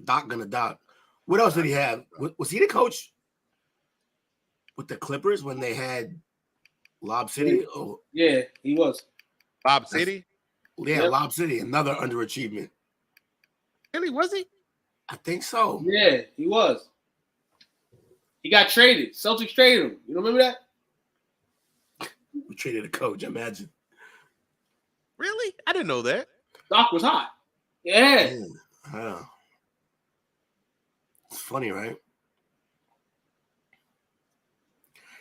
S8: Doc gonna Doc. What else did he have? Was he the coach with the Clippers when they had Lob City? Oh,
S7: yeah, he was.
S6: Lob City?
S8: Yeah, yep. Lob City, another underachievement.
S6: Really, was he?
S8: I think so.
S7: Yeah, he was. He got traded. Celtics traded him. You remember that?
S8: We traded a coach, imagine.
S6: Really? I didn't know that.
S7: Doc was hot. Yeah.
S8: Man, I know. It's funny, right?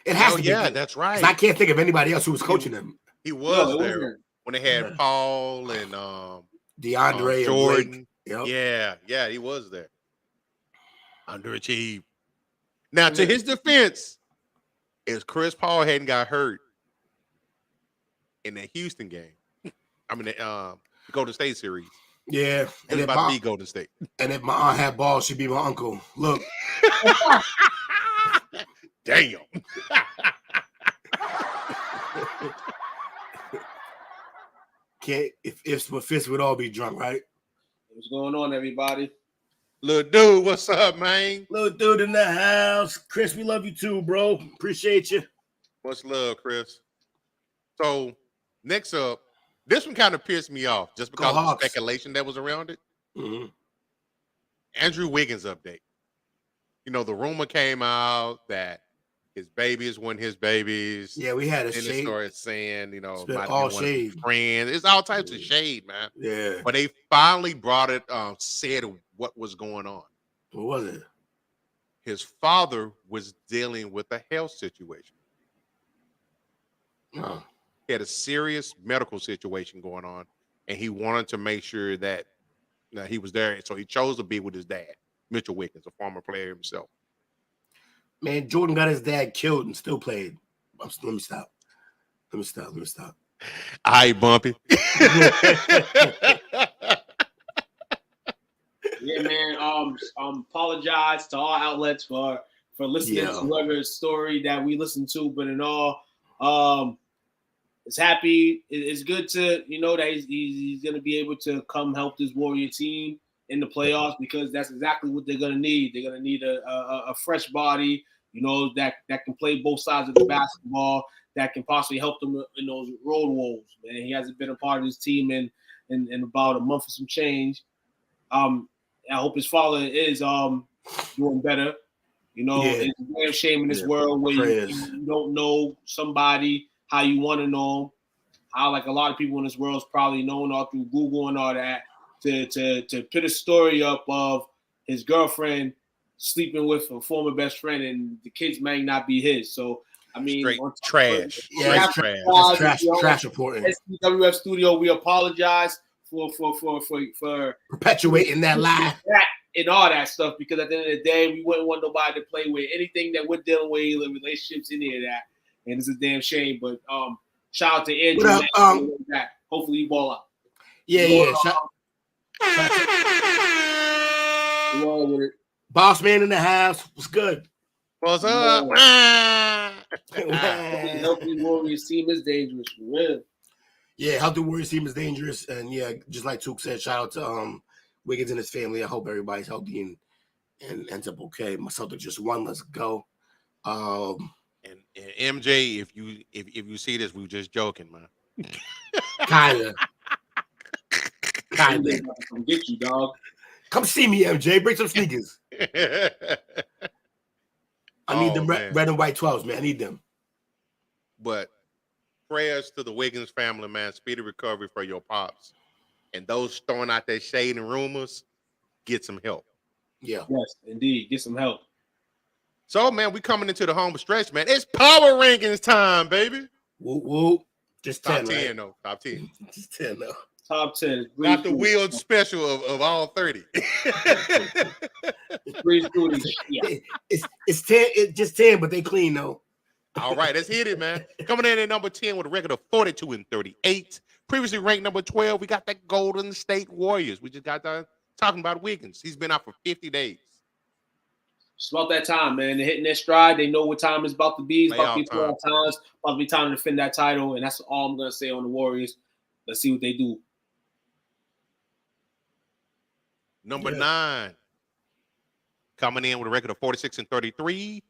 S8: It has to be.
S6: Yeah, that's right.
S8: I can't think of anybody else who was coaching them.
S6: He was there when they had Paul and
S8: DeAndre
S6: Jordan.
S8: And yep.
S6: Yeah, he was there. Underachieved. Now, to his defense, is Chris Paul hadn't got hurt in the Houston game. I mean, the Golden State series.
S8: Yeah.
S6: And it's about to be Golden State.
S8: And if my aunt had balls, she'd be my uncle. Look.
S6: Damn.
S8: Can't if ifs but fists would all be drunk, right?
S7: What's going on, everybody?
S6: Little dude, what's up, man?
S8: Little dude in the house. Chris, we love you too, bro. Appreciate you.
S6: Much love, Chris. So next up, this one kind of pissed me off just because of the speculation that was around it.
S8: Mm-hmm.
S6: Andrew Wiggins update. The rumor came out that his baby is one of his babies.
S8: Yeah, we had a
S6: shade. And they started saying,
S8: all shade.
S6: Friends. It's all types of shade, man.
S8: Yeah.
S6: But they finally brought it, said what was going on.
S8: What was it?
S6: His father was dealing with a health situation.
S8: Oh.
S6: He had a serious medical situation going on, and he wanted to make sure that he was there. So he chose to be with his dad, Mitchell Wiggins, a former player himself.
S8: Man, Jordan got his dad killed and still played. Let me stop.
S6: All right, Bumpy.
S7: Yeah, man. Apologize to all outlets for listening to whoever's story that we listened to, but in all, it's happy. It's good to that he's going to be able to come help this Warrior team in the playoffs because that's exactly what they're going to need. They're going to need a fresh body, that can play both sides of the basketball, that can possibly help them in those road woes. Man, he hasn't been a part of his team in about a month or some change. I hope his father is doing better. You know, it's a damn shame in this world where you don't know somebody how you want to know them. How like a lot of people in this world is probably known all through Google and all that to put a story up of his girlfriend sleeping with a former best friend and the kids may not be his. So I mean,
S6: straight trash.
S7: Yeah,
S8: trash reporting.
S7: SCWF Studio, we apologize for
S8: perpetuating that lie
S7: and all that stuff, because at the end of the day, we wouldn't want nobody to play with anything that we're dealing with, either relationships, any of that. And it's a damn shame. But shout out to Andrew. Hopefully you ball out.
S8: Yeah. Boss man in the house. What's good?
S6: What's up?
S7: Healthy Warriors team is dangerous.
S8: Yeah, Healthy Warriors team is dangerous. And yeah, just like Took said, shout out to Wiggins and his family. I hope everybody's healthy and ends up okay. My Celtics just won. Let's go.
S6: And MJ, if you see this, we were just joking, man.
S8: Kinda.
S7: Come get you, dog.
S8: Come see me, MJ. Bring some sneakers. I need them red and white 12s, man. I need them.
S6: But prayers to the Wiggins family, man. Speedy recovery for your pops. And those throwing out their shade and rumors, get some help.
S8: Yeah.
S7: Yes, indeed. Get some help.
S6: So, man, we coming into the home stretch, man. It's power rankings time, baby.
S8: Woo. Just
S6: top
S8: 10,
S6: 10,
S8: right?
S6: though. Top 10.
S8: Just 10, though.
S7: Top 10.
S6: Not the wheeled special of all 30.
S8: It's 10. It's just 10, but they clean, though.
S6: All right, let's hit it, man. Coming in at number 10 with a record of 42-38. Previously ranked number 12, we got that Golden State Warriors. We just got done talking about Wiggins. He's been out for 50 days.
S7: It's about that time, man. They're hitting their stride. They know what time it's about to be. It's about to be playoff times. About to be time to defend that title, and that's all I'm going to say on the Warriors. Let's see what they do.
S6: Number 9, coming in with a record of 46-33.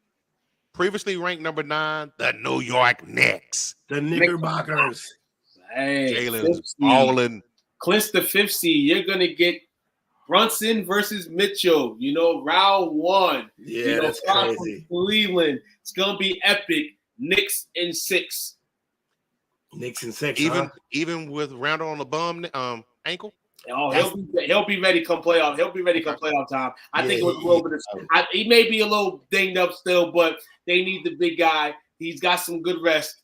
S6: Previously ranked number 9, the New York Knicks.
S8: The Knickerbockers.
S7: Hey,
S6: Jalen's balling.
S7: Clinch the 5th seed. You're going to get Brunson versus Mitchell, round 1.
S8: Yeah, that's crazy.
S7: Cleveland. It's going to be epic. Knicks in 6.
S8: Knicks in 6,
S7: even
S6: with Randall on the bum ankle?
S7: Oh, he'll be ready come playoff. He'll be ready come playoff time. I think it was a little bit of he may be a little dinged up still, but they need the big guy. He's got some good rest.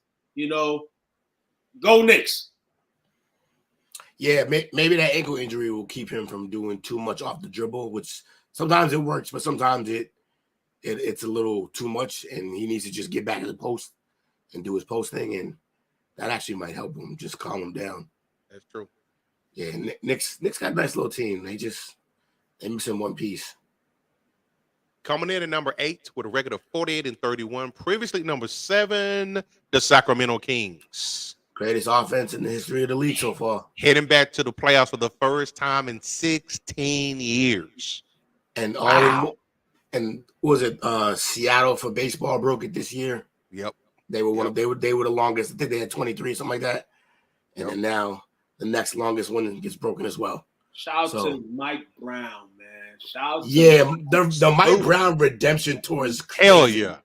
S7: Go Knicks.
S8: Yeah, maybe that ankle injury will keep him from doing too much off the dribble, which sometimes it works, but sometimes it's a little too much, and he needs to just get back to the post and do his post thing, and that actually might help him, just calm him down.
S6: That's true.
S8: Yeah, Knicks got a nice little team. They missing one piece.
S6: Coming in at number 8 with a record of 48-31. Previously number 7, the Sacramento Kings.
S8: Greatest offense in the history of the league so far.
S6: Heading back to the playoffs for the first time in 16 years.
S8: And was it Seattle for baseball broke it this year?
S6: Yep.
S8: They were they were the longest. I think they had 23, something like that. And then now the next longest one gets broken as well.
S7: Shout out to Mike Brown, man.
S8: The Mike Brown redemption tour is crazy.
S6: Hell yeah.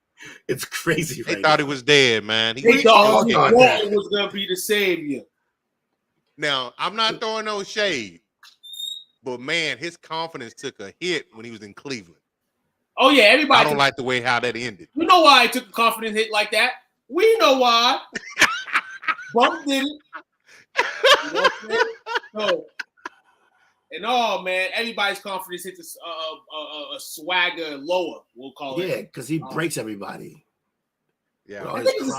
S8: It's crazy.
S6: They thought he was dead, man.
S7: They thought he was going to be the savior.
S6: Now, I'm not throwing no shade, but man, his confidence took a hit when he was in Cleveland.
S7: Oh, yeah, everybody.
S6: I don't like the way how that ended.
S7: You know why he took a confidence hit like that? We know why. Bump did it. You know what I'm saying? So, and all, man, everybody's confidence hits a swagger lower, we'll call it.
S8: Yeah, because he breaks everybody.
S6: Yeah,
S7: I think it's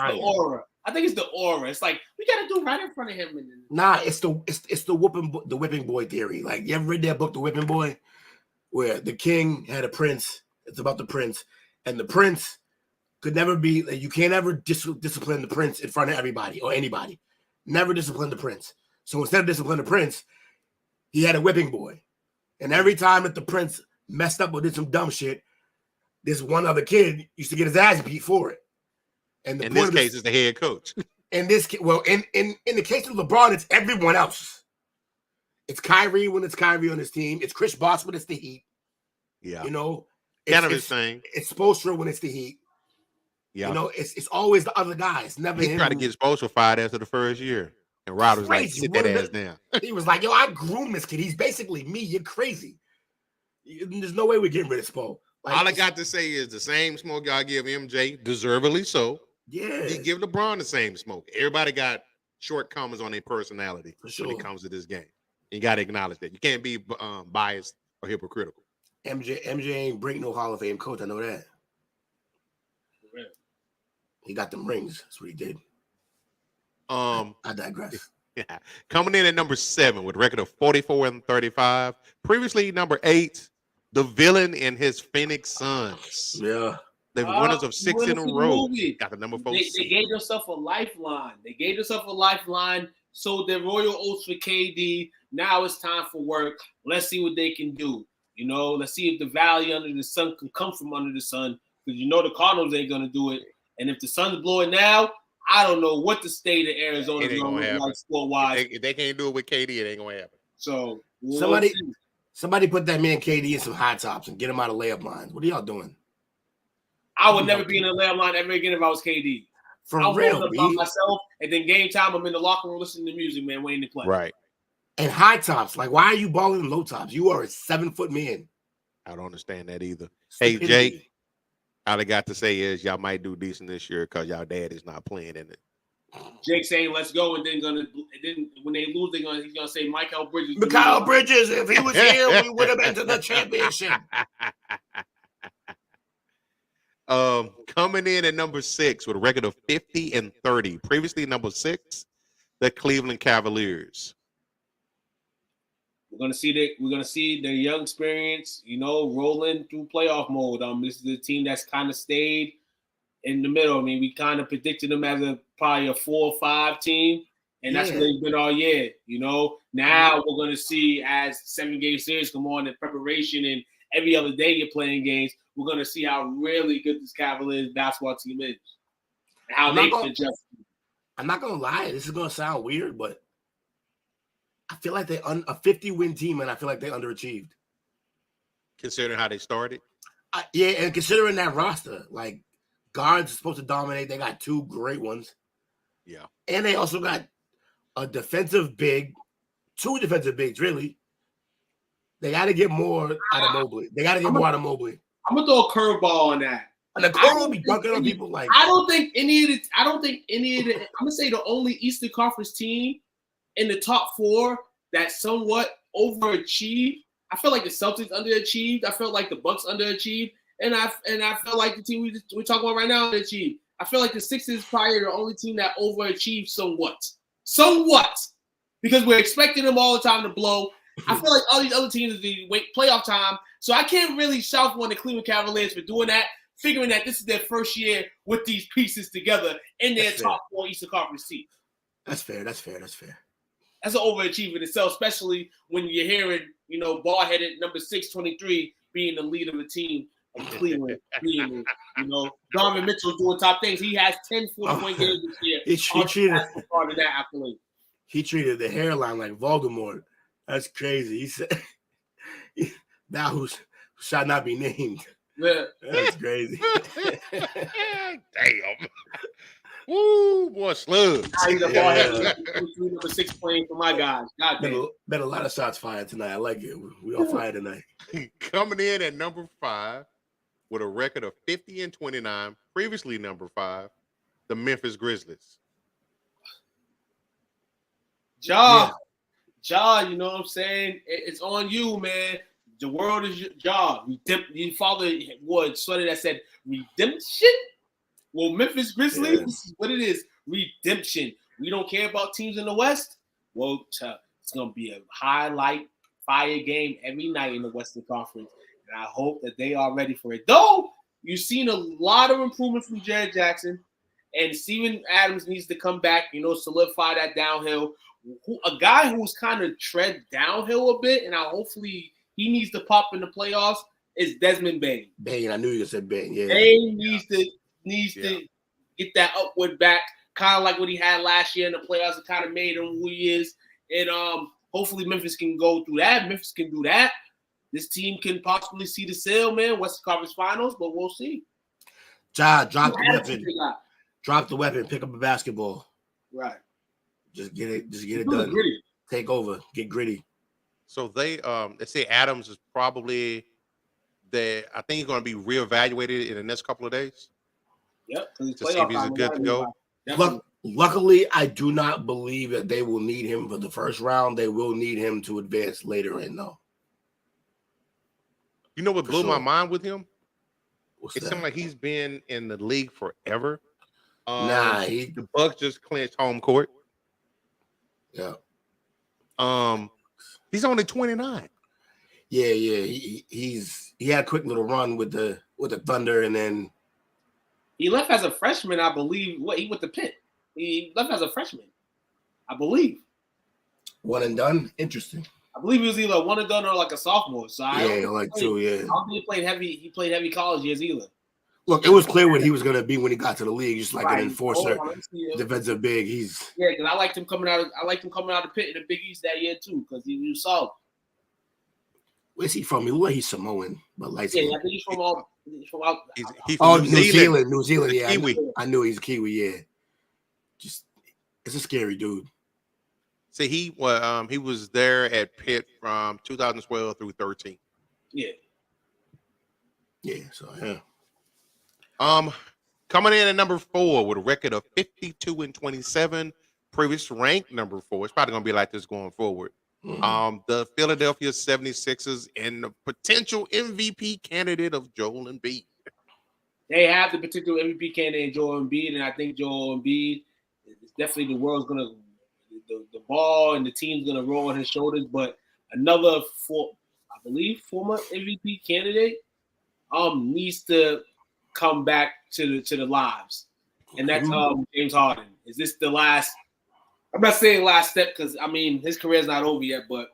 S7: the aura. It's like we got to do right in front of him.
S8: Nah, it's the whipping boy theory. Like, you ever read that book, The Whipping Boy, where the king had a prince. It's about the prince, and the prince could never be. Like, you can't ever discipline the prince in front of everybody or anybody. Never discipline the prince. So instead of disciplining the prince, he had a whipping boy. And every time that the prince messed up or did some dumb shit, this one other kid used to get his ass beat for it. And
S6: in this case, it's the head coach.
S8: In the case of LeBron, it's everyone else. It's Kyrie when it's Kyrie on his team. It's Chris Bosh when it's the Heat.
S6: Yeah. Cannabis thing.
S8: It's Spoelstra when it's the Heat.
S6: Yeah.
S8: You know, it's always the other guys. Never
S6: He
S8: him.
S6: tried to get Spoelstra fired after the first year. And Rod was like, sit that ass down.
S8: He was like, yo, I groomed this kid. He's basically me. You're crazy. There's no way we're getting rid of Spo. Like,
S6: all I got to say is the same smoke y'all give MJ, deservedly so.
S8: Yeah.
S6: He give LeBron the same smoke. Everybody got shortcomings on their personality
S8: sure.
S6: when it comes to this game. You got to acknowledge that. You can't be biased or hypocritical.
S8: MJ ain't break no Hall of Fame coach. I know that. He got them rings. That's what he did. I digress.
S6: Yeah. Coming in at number 7 with a record of 44-35. Previously number 8, the villain in his Phoenix Suns.
S8: Yeah.
S6: The winners of 6 in a row. Got the number 4.
S7: They gave themselves a lifeline. So the royal oats for KD. Now it's time for work. Let's see what they can do. You know, let's see if the valley under the sun can come from under the sun. Because you know the Cardinals ain't going to do it. And if the Suns blow it now, I don't know what the state of Arizona is going to look like sport-wise.
S6: If they can't do it with KD, it ain't going to happen.
S7: So
S8: somebody put that man KD in some high tops and get him out of layup lines. What are y'all doing?
S7: I would never be in a layup line ever again if I was KD.
S8: For real,
S7: by myself, and then game time, I'm in the locker room listening to music, man, waiting to play.
S6: Right.
S8: And high tops. Like, why are you balling in low tops? You are a 7-foot man.
S6: I don't understand that either. Hey, Jake, all I got to say is y'all might do decent this year because y'all dad is not playing in it.
S7: Jake saying let's go, and then when they lose, he's gonna say Mikal Bridges.
S8: Mikal Bridges, if he was here, we would have been to the championship.
S6: Coming in at number 6 with a record of 50-30. Previously number 6, the Cleveland Cavaliers.
S7: We're gonna see their young experience, you know, rolling through playoff mode. This is a team that's kind of stayed in the middle. I mean, we kind of predicted them as probably a 4 or 5 team, and that's what they've been all year. You know, now we're gonna see as 7-game series come on in preparation, and every other day you're playing games. We're gonna see how really good this Cavaliers basketball team is, and how they can adjust.
S8: I'm not gonna lie, this is gonna sound weird, but I feel like a 50-win team, and I feel like they underachieved.
S6: Considering how they started?
S8: Yeah, and considering that roster, like guards are supposed to dominate. They got 2 great ones.
S6: Yeah. And
S8: they also got a defensive big, 2 defensive bigs, really. They got to get more out of Mobley. I'm going
S7: to throw a curveball on that.
S8: And the curve will be dunking on people like.
S7: I'm going to say the only Eastern Conference team in the top 4 that somewhat overachieved. I feel like the Celtics underachieved. I felt like the Bucks underachieved, and I felt like the team we're talking about right now underachieved. I feel like the Sixers probably the only team that overachieved somewhat, because we're expecting them all the time to blow. I feel like all these other teams wait playoff time, so I can't really shout on the Cleveland Cavaliers for doing that, figuring that this is their first year with these pieces together in their top 4 Eastern Conference team.
S8: That's fair.
S7: That's an overachievement itself, especially when you're hearing, you know, ball-headed number 623 being the lead of the team of Cleveland. You know, Donovan Mitchell doing top things. He has 10 40-point games this year. Part of that accolade.
S8: He treated the hairline like Voldemort. That's crazy. He said, "Thou who shall not be named."
S7: Yeah.
S8: That's crazy.
S6: Damn. Woo, boy, slugs.
S7: Number 6 playing for my guys.
S8: Been a lot of shots fired tonight. I like it. We all fired tonight.
S6: Coming in at number 5 with a record of 50-29, previously number 5, the Memphis Grizzlies.
S7: Ja, you know what I'm saying? It's on you, man. The world is your job. Your father would sweater that said redemption. Well, Memphis Grizzlies, this is what it is. Redemption. We don't care about teams in the West. Well, it's going to be a highlight fire game every night in the Western Conference. And I hope that they are ready for it. Though, you've seen a lot of improvement from Jared Jackson. And Steven Adams needs to come back, you know, solidify that downhill. A guy who's kind of tread downhill a bit, and hopefully he needs to pop in the playoffs, is Desmond Bane.
S8: Bane, I knew you said Bane. Yeah.
S7: Bane needs to get that upward back, kind of like what he had last year in the playoffs. It kind of made him who he is. And hopefully Memphis can go through that. Memphis can do that. this team can possibly see the sale, man. Western Conference Finals, but we'll see.
S8: Drop the weapon. Drop the weapon. Pick up a basketball.
S7: Right.
S8: Just get it done.
S7: Gritty.
S8: Take over. Get gritty.
S6: So they say Adams is probably I think he's going to be reevaluated in the next couple of days.
S7: Yep.
S6: To see if he's good to go.
S8: Luckily, I do not believe that they will need him for the first round. They will need him to advance later in, though.
S6: You know what blew my mind with him?
S8: What's
S6: it
S8: that?
S6: seemed like he's been in the league forever.
S8: The
S6: Bucks just clinched home court.
S8: Yeah.
S6: He's only 29.
S8: Yeah. He had a quick little run with the Thunder, and then
S7: he left as a freshman, I believe. He went to Pitt. He left as a freshman, I believe.
S8: One and done. Interesting.
S7: I believe he was either one and done or like a sophomore. So
S8: two. Yeah.
S7: I don't think he played heavy. He played heavy college years either.
S8: Look, it was clear what he was going to be when he got to the league, just like an enforcer, defensive big. Because
S7: I liked him coming out of Pitt in the Big East that year too, because he was solid.
S8: Where's he from? He looked like he's Samoan, but like
S7: I think he's from out.
S6: He's from
S8: New Zealand. Yeah,
S6: Kiwi.
S8: I knew he's Kiwi. Yeah, just it's a scary dude.
S6: See, he was there at Pitt from 2012 through 13.
S7: Yeah.
S8: So yeah.
S6: Coming in at number 4 with a record of 52-27, previous ranked number 4. It's probably gonna be like this going forward.
S8: Mm-hmm.
S6: The Philadelphia 76ers and the potential MVP candidate of Joel Embiid.
S7: They have the potential MVP candidate Joel Embiid, and I think Joel Embiid is definitely the ball and the team's gonna roll on his shoulders. But another former MVP candidate needs to come back to the lives, and that's James Harden. Is this the last? I'm not saying last step because I mean his career's not over yet, but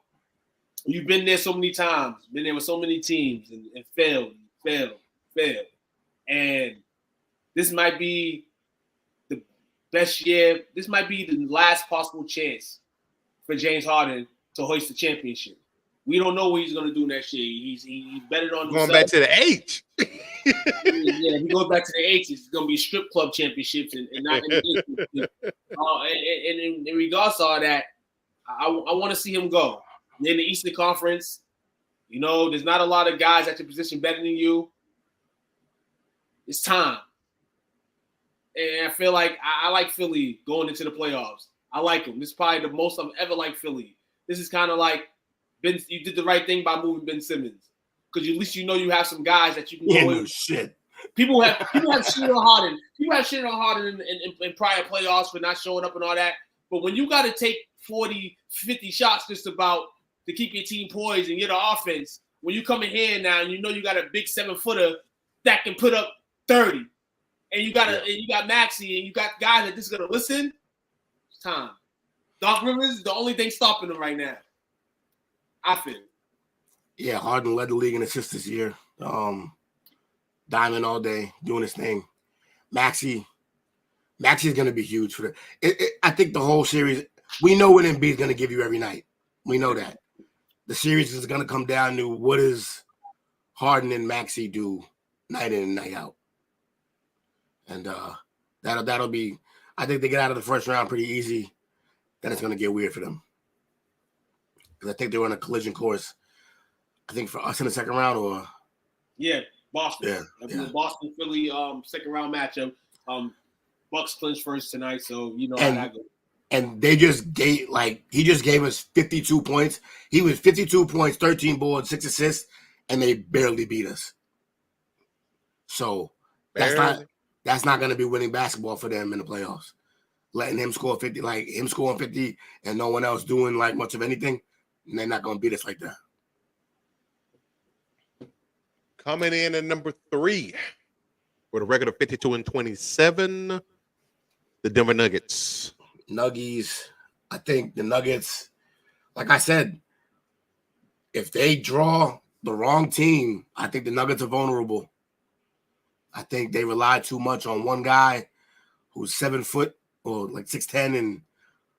S7: you've been there so many times, been there with so many teams, and failed, and this might be the best year. This might be the last possible chance for James Harden to hoist the championship. We don't know what he's going to do next year. He's betted on himself.
S6: Going back to the H.
S7: Yeah, he goes back to the H. It's going to be strip club championships and not in the and in regards to all that, I want to see him go. In the Eastern Conference, there's not a lot of guys at your position better than you. It's time. And I feel like I like Philly going into the playoffs. I like them. This is probably the most I've ever liked Philly. This is kind of like you did the right thing by moving Ben Simmons, because at least you have some guys that you can go with.
S8: Shit.
S7: People have shit on Harden. People have shit on Harden in prior playoffs for not showing up and all that. But when you got to take 40, 50 shots just about to keep your team poised and get an offense, when you come in here now and you got a big 7-footer that can put up 30, and you got Maxey and you got guys that just gonna listen, it's time. Doc Rivers is the only thing stopping him right now. I feel.
S8: Yeah, Harden led the league in assists this year. Diamond all day, doing his thing. Maxey's going to be huge for I think the whole series, we know what Embiid's going to give you every night. We know that. The series is going to come down to what does Harden and Maxey do night in and night out. And that'll be, I think they get out of the first round pretty easy. Then it's going to get weird for them. Because I think they're on a collision course. I think for us in the second round or
S7: Boston.
S8: Yeah.
S7: Boston Philly second round matchup. Bucks clinch first tonight, so how that goes.
S8: And they just he just gave us 52 points. He was 52 points, 13 boards, 6 assists, and they barely beat us. So that's not going to be winning basketball for them in the playoffs. Letting him score 50, like him scoring 50 and no one else doing like much of anything, and they're not going to beat us like that.
S6: Coming in at number 3 with a record of 52-27, the Denver Nuggets.
S8: Nuggies. I think the Nuggets, like I said, if they draw the wrong team, I think the Nuggets are vulnerable. I think they rely too much on one guy who's 7 foot or like 6'10" and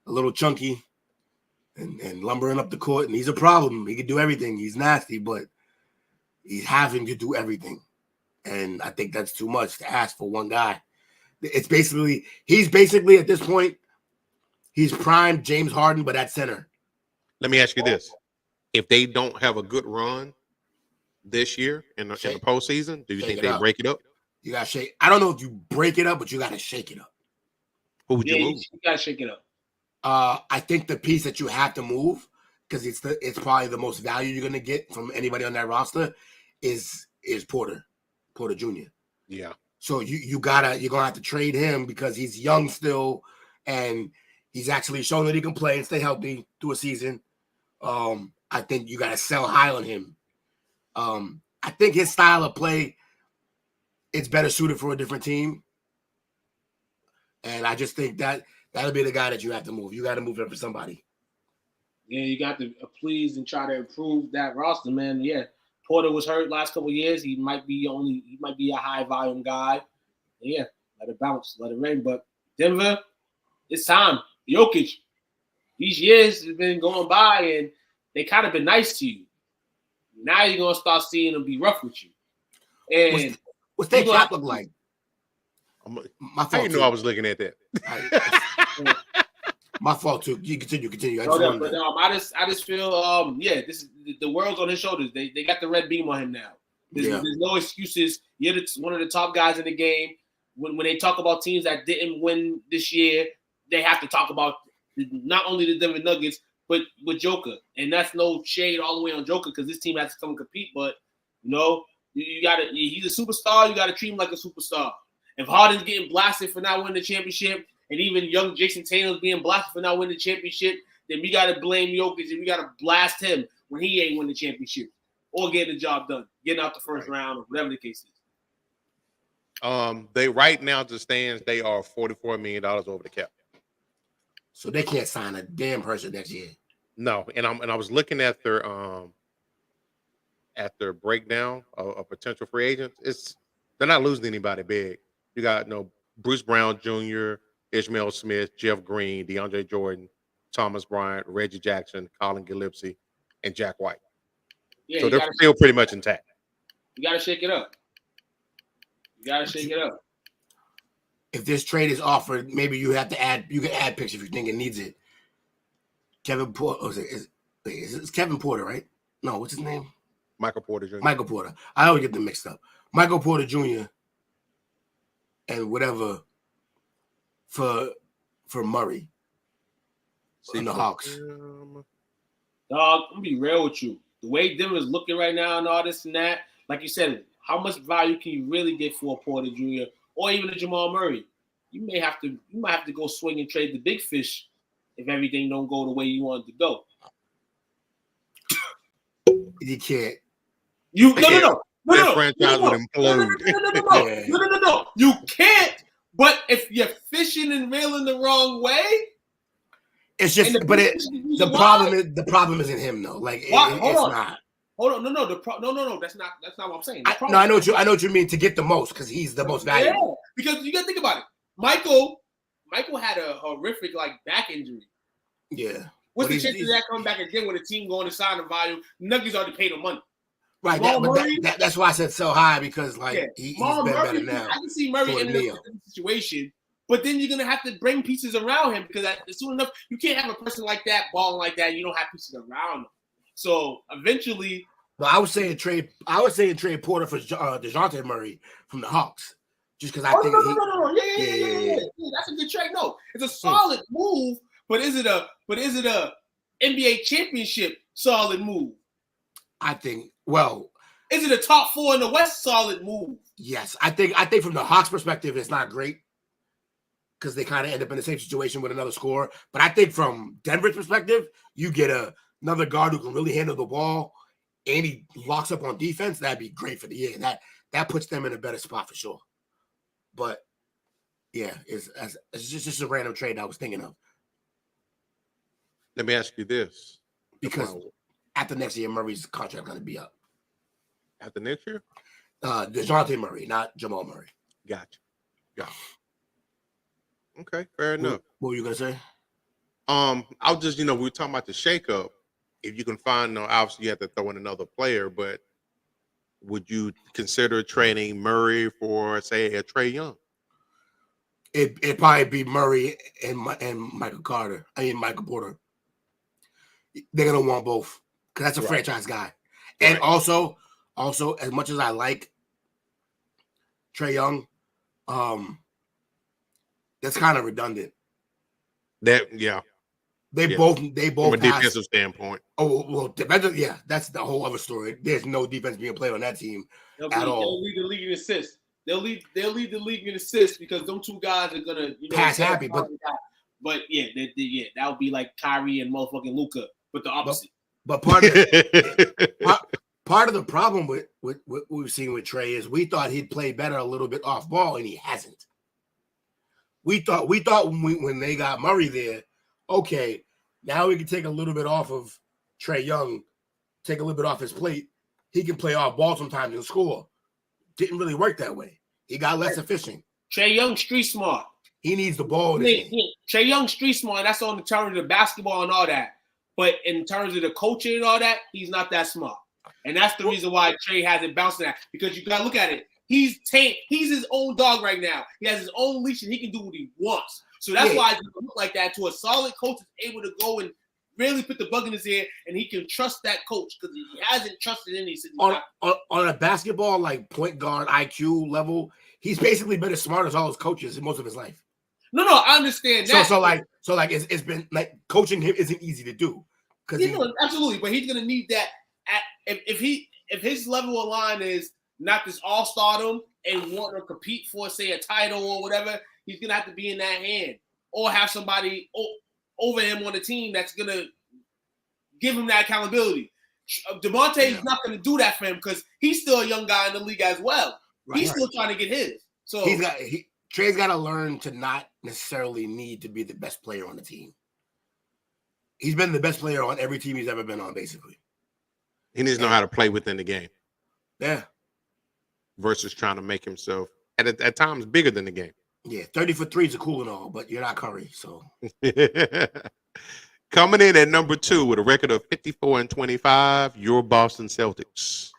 S8: a little chunky and lumbering up the court. And he's a problem. He can do everything. He's nasty, but he's having to do everything. And I think that's too much to ask for one guy. He's basically at this point, he's prime James Harden, but at center.
S6: Let me ask you this. If they don't have a good run this year in the postseason, do you think they break it up?
S8: You got to shake. I don't know if you break it up, but you got to shake it up.
S6: Who would you move?
S7: You got to shake it up.
S8: I think the piece that you have to move, because it's probably the most value you're going to get from anybody on that roster, is Porter Jr.
S6: Yeah.
S8: So you're gonna have to trade him because he's young still, and he's actually shown that he can play and stay healthy through a season. I think you got to sell high on him. I think his style of play, it's better suited for a different team. And I just think that'll be the guy that you have to move. You got to move it up for somebody.
S7: Yeah, you got to please and try to improve that roster, man. Yeah, Porter was hurt last couple of years. He might be a high volume guy. Yeah, let it bounce, let it rain. But Denver, it's time. Jokić, these years have been going by and they kind of been nice to you. Now you're gonna start seeing them be rough with you. And
S8: what's that cap look like?
S6: My fault. How you know I was looking at that?
S8: My fault too. You continue.
S7: I just feel this is the world's on his shoulders. They got the red beam on him now. There's no excuses. You're one of the top guys in the game. When they talk about teams that didn't win this year, they have to talk about not only the Denver Nuggets, but with Joker. And that's no shade all the way on Joker because this team has to come and compete. But you gotta. He's a superstar. You gotta treat him like a superstar. If Harden's getting blasted for not winning the championship, and even young Jason Tatum's being blasted for not winning the championship, then we got to blame Jokić and we got to blast him when he ain't win the championship or getting the job done, getting out the first round or whatever the case is.
S6: They right now the stands, they are $44 million over the cap.
S8: So they can't sign a damn person next year.
S6: No, and I was looking at their breakdown of potential free agents. They're not losing anybody big. You got Bruce Brown Jr., Ishmael Smith, Jeff Green, DeAndre Jordan, Thomas Bryant, Reggie Jackson, Colin Gillespie, and Jack White.
S7: Yeah,
S6: so they're still pretty much intact.
S7: You got to shake it up.
S8: If this trade is offered, maybe you have to add. You can add picks if you think it needs it. Kevin Porter. It's Kevin Porter, right? No, what's his name?
S6: Michael Porter Jr.
S8: Michael Porter. I always get them mixed up. Michael Porter Jr. and whatever for Murray and the Hawks.
S7: Dog, I'm gonna be real with you. The way Denver's looking right now and all this and that, like you said, how much value can you really get for a Porter Jr. or even a Jamal Murray? You might have to go swing and trade the big fish if everything don't go the way you want it to go.
S8: You can't.
S6: No. Franchise would implode.
S7: No. You can't. But if you're fishing and reeling the wrong way,
S8: it's just. The problem isn't him though. Like it's not.
S7: Hold on. No. That's not what I'm saying.
S8: I know what you mean to get the most because he's the most valuable.
S7: Yeah, because you got to think about it. Michael had a horrific back injury.
S8: Yeah.
S7: What's the chance of that coming back again when the team going to sign the value? Nuggets already paid him money.
S8: Right, that's why I said so high because he's been better now.
S7: I can see Murray in a situation, but then you're gonna have to bring pieces around him because soon enough you can't have a person like that balling like that. You don't have pieces around him. So eventually,
S8: I was saying trade Porter for DeJounte Murray from the Hawks, just because I think
S7: yeah, that's a good trade. No, it's a solid move, but is it a NBA championship solid move?
S8: I think. Well,
S7: is it a top 4 in the West solid move?
S8: Yes, I think from the Hawks' perspective, it's not great because they kind of end up in the same situation with another scorer. But I think from Denver's perspective, you get another guard who can really handle the ball and he locks up on defense. That'd be great for the year. That puts them in a better spot for sure. But yeah, it's just a random trade I was thinking of.
S6: Let me ask you this,
S8: because after next year, Murray's contract going to be up.
S6: After next year?
S8: DeJounte Murray, not Jamal Murray.
S6: Gotcha. Okay, fair enough.
S8: What were you going to say?
S6: I'll just, we were talking about the shakeup. If you can find, obviously you have to throw in another player, but would you consider trading Murray for, say, a Trae Young?
S8: It'd probably be Murray and Michael Porter. They're gonna want both because that's a franchise guy. And also, as much as I like Trae Young, that's kind of redundant. They both
S6: from a defensive standpoint.
S8: Oh well, yeah, that's the whole other story. There's no defense being played on that team at all.
S7: They'll lead the league in assists. They'll lead the league in assists because them two guys are gonna
S8: pass happy.
S7: But yeah, that would be like Kyrie and motherfucking Luka, but the opposite.
S8: But part of the problem with what we've seen with Trae is we thought he'd play better a little bit off ball, and he hasn't. We thought when they got Murray there, okay, now we can take a little bit off of Trae Young, take a little bit off his plate. He can play off ball sometimes and score. Didn't really work that way. He got less efficient.
S7: Trae Young street smart.
S8: He needs the ball.
S7: Trae Young street smart. That's on the terms of the basketball and all that. But in terms of the coaching and all that, he's not that smart. And that's the reason why Trae hasn't bounced that. Because you gotta look at it. He's his own dog right now. He has his own leash and he can do what he wants. So that's why it doesn't look like that. To a solid coach is able to go and really put the bug in his ear, and he can trust that coach because he hasn't trusted any.
S8: On a basketball like point guard IQ level, he's basically been as smart as all his coaches in most of his life.
S7: No, I understand that.
S8: So it's been like coaching him isn't easy to do.
S7: Absolutely, but he's gonna need that. If his level of line is not this all-stardom and want to compete for, say, a title or whatever, he's gonna have to be in that hand or have somebody over him on the team that's gonna give him that accountability. DeMonte is not gonna do that for him because he's still a young guy in the league as well. He's still trying to get his. So
S8: Trae's got to learn to not necessarily need to be the best player on the team. He's been the best player on every team he's ever been on, basically.
S6: He needs to know how to play within the game.
S8: Yeah.
S6: Versus trying to make himself at times bigger than the game.
S8: Yeah, 30 for threes are cool and all, but you're not Curry, so.
S6: Coming in at number 2 with a record of 54-25, your Boston Celtics.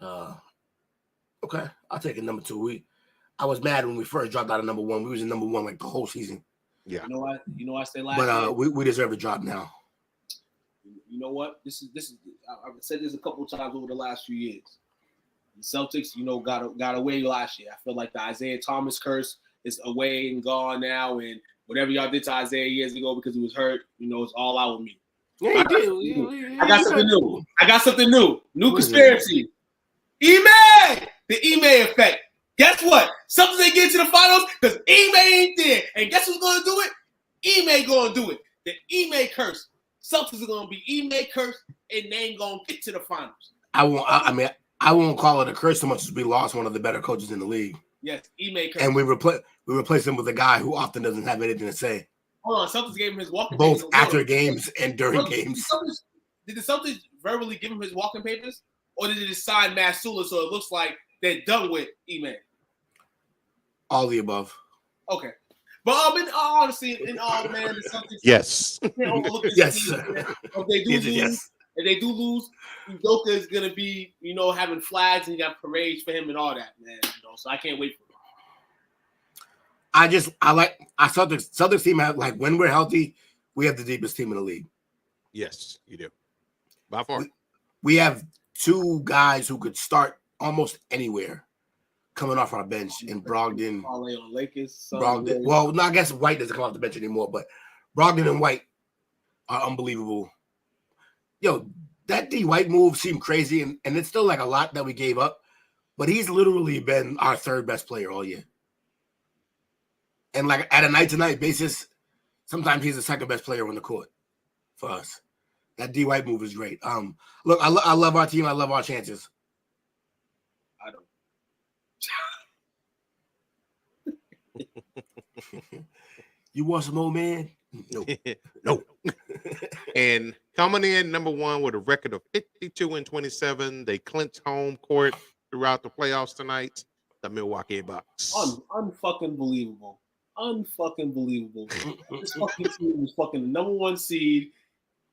S8: Okay, I'll take it number 2. I was mad when we first dropped out of number 1. We was in number 1 like the whole season.
S6: Yeah.
S7: You know what I said last
S8: year?
S7: But
S8: we deserve a drop now.
S7: You know what? This is I've said this a couple of times over the last few years. The Celtics, got away last year. I feel like the Isaiah Thomas curse is away and gone now, and whatever y'all did to Isaiah years ago because he was hurt, it's all out with me.
S8: Yeah,
S7: I got something new. New conspiracy. Ime! The Ime effect. Guess what? Something they get to the finals because Ime ain't there. And guess who's going to do it? Ime going to do it. The Ime curse. Celtics are going to be Ime curse, and they ain't going to get to the finals.
S8: I won't call it a curse so much as we lost one of the better coaches in the league.
S7: Yes, Ime curse.
S8: And we replaced him with a guy who often doesn't have anything to say.
S7: Hold on, Celtics gave him his walking
S8: papers.
S7: Both
S8: after games and during games.
S7: Did the Celtics verbally give him his walking papers? Or did they just sign Masula so it looks like they're done with Ime?
S8: All the above.
S7: Okay. But in all honesty, the Celtics.
S6: Yes.
S8: Yes.
S7: If they do lose, Udoka is gonna be, having flags and you got parades for him and all that, man. So I can't wait for him.
S8: I like our Celtics team. Like when we're healthy, we have the deepest team in the league.
S6: Yes, you do. By far.
S8: We have 2 guys who could start almost anywhere coming off our bench in Brogdon. Brogdon. Well, no, I guess White doesn't come off the bench anymore, but Brogdon and White are unbelievable. Yo, that D White move seemed crazy, and it's still like a lot that we gave up, but he's literally been our 3rd best player all year. And like at a night-to-night basis, sometimes he's the 2nd best player on the court for us. That D White move is great. Look, I love our team. I love our chances.
S7: I don't.
S8: You want some old man?
S6: No. No. And coming in number 1 with a record of 52-27, they clinched home court throughout the playoffs tonight. The Milwaukee Bucks.
S7: Unfucking believable. This fucking team was fucking the number 1 seed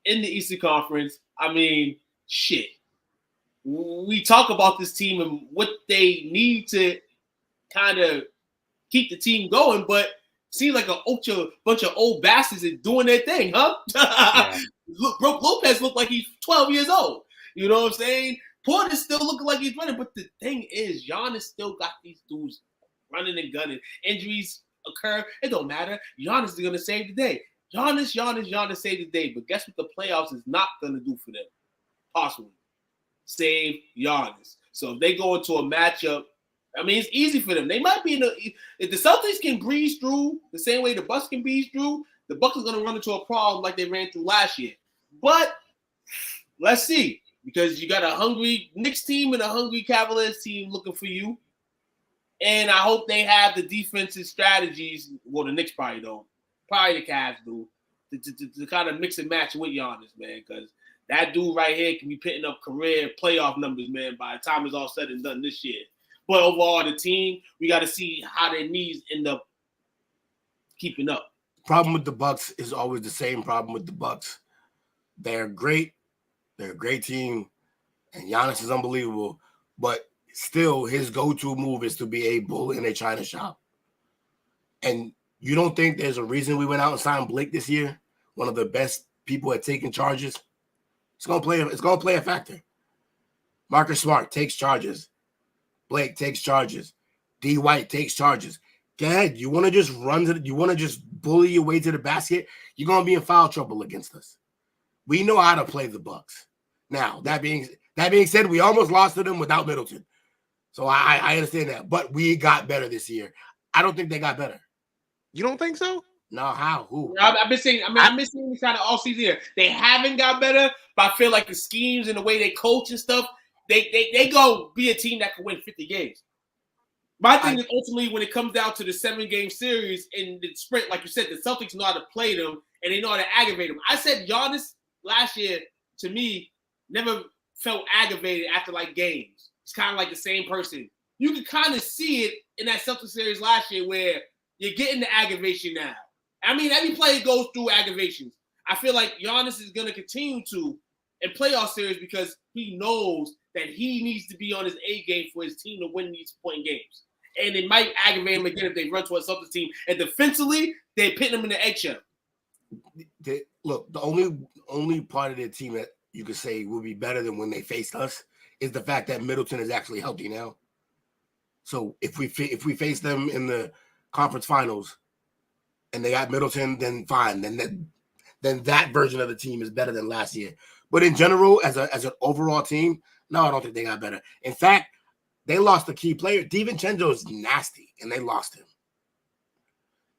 S7: in the Eastern Conference. I mean, shit. we talk about this team and what they need to kind of keep the team going, but seems like a bunch of old bastards is doing their thing, huh? Yeah. Look, Lopez looked like he's 12 years old. You know what I'm saying? Porter's still looking like he's running, but the thing is, Giannis still got these dudes running and gunning. Injuries occur. It don't matter. Giannis is going to save the day. Giannis save the day. But guess what the playoffs is not going to do for them? Possibly. Save Giannis. So if they go into a matchup, I mean, it's easy for them. They might be if the Celtics can breeze through the same way the Bucks can breeze through, the Bucks are going to run into a problem like they ran through last year. But let's see, because you got a hungry Knicks team and a hungry Cavaliers team looking for you. And I hope they have the defensive strategies. Well, the Knicks probably don't. Probably the Cavs do. To kind of mix and match with Giannis, man, because that dude right here can be putting up career playoff numbers, man, by the time it's all said and done this year. But overall, the team, we got to see how their knees end up keeping up.
S8: Problem with the Bucks is always the same problem with the Bucks. They're great. They're a great team. And Giannis is unbelievable. But still, his go-to move is to be a bull in a china shop. And you don't think there's a reason we went out and signed Blake this year? One of the best people at taking charges? It's gonna play a factor. Marcus Smart takes charges. Blake takes charges. D. White takes charges. Go ahead. You want to just you want to just bully your way to the basket? You're going to be in foul trouble against us. We know how to play the Bucks. Now, that being said, we almost lost to them without Middleton. So I understand that. But we got better this year. I don't think they got better.
S6: You don't think so?
S8: No, how? Who?
S7: I've been saying this kind of all season here. They haven't got better, but I feel like the schemes and the way they coach and stuff, they go be a team that can win 50 games. My thing is ultimately when it comes down to the 7-game series in the sprint, like you said, the Celtics know how to play them and they know how to aggravate them. I said Giannis last year, to me, never felt aggravated after like games. It's kind of like the same person. You can kind of see it in that Celtics series last year where you're getting the aggravation now. I mean, every player goes through aggravations. I feel like Giannis is going to continue to in playoff series because he knows that he needs to be on his A game for his team to win these point games. And it might aggravate him again if they run to a Celtics team. And defensively, they're pitting him in the eggshell.
S8: Look, the only part of their team that you could say will be better than when they faced us is the fact that Middleton is actually healthy now. So if we face them in the conference finals and they got Middleton, then fine. Then that version of the team is better than last year. But in general, as an overall team, no, I don't think they got better. In fact, they lost a key player. DiVincenzo is nasty, and they lost him.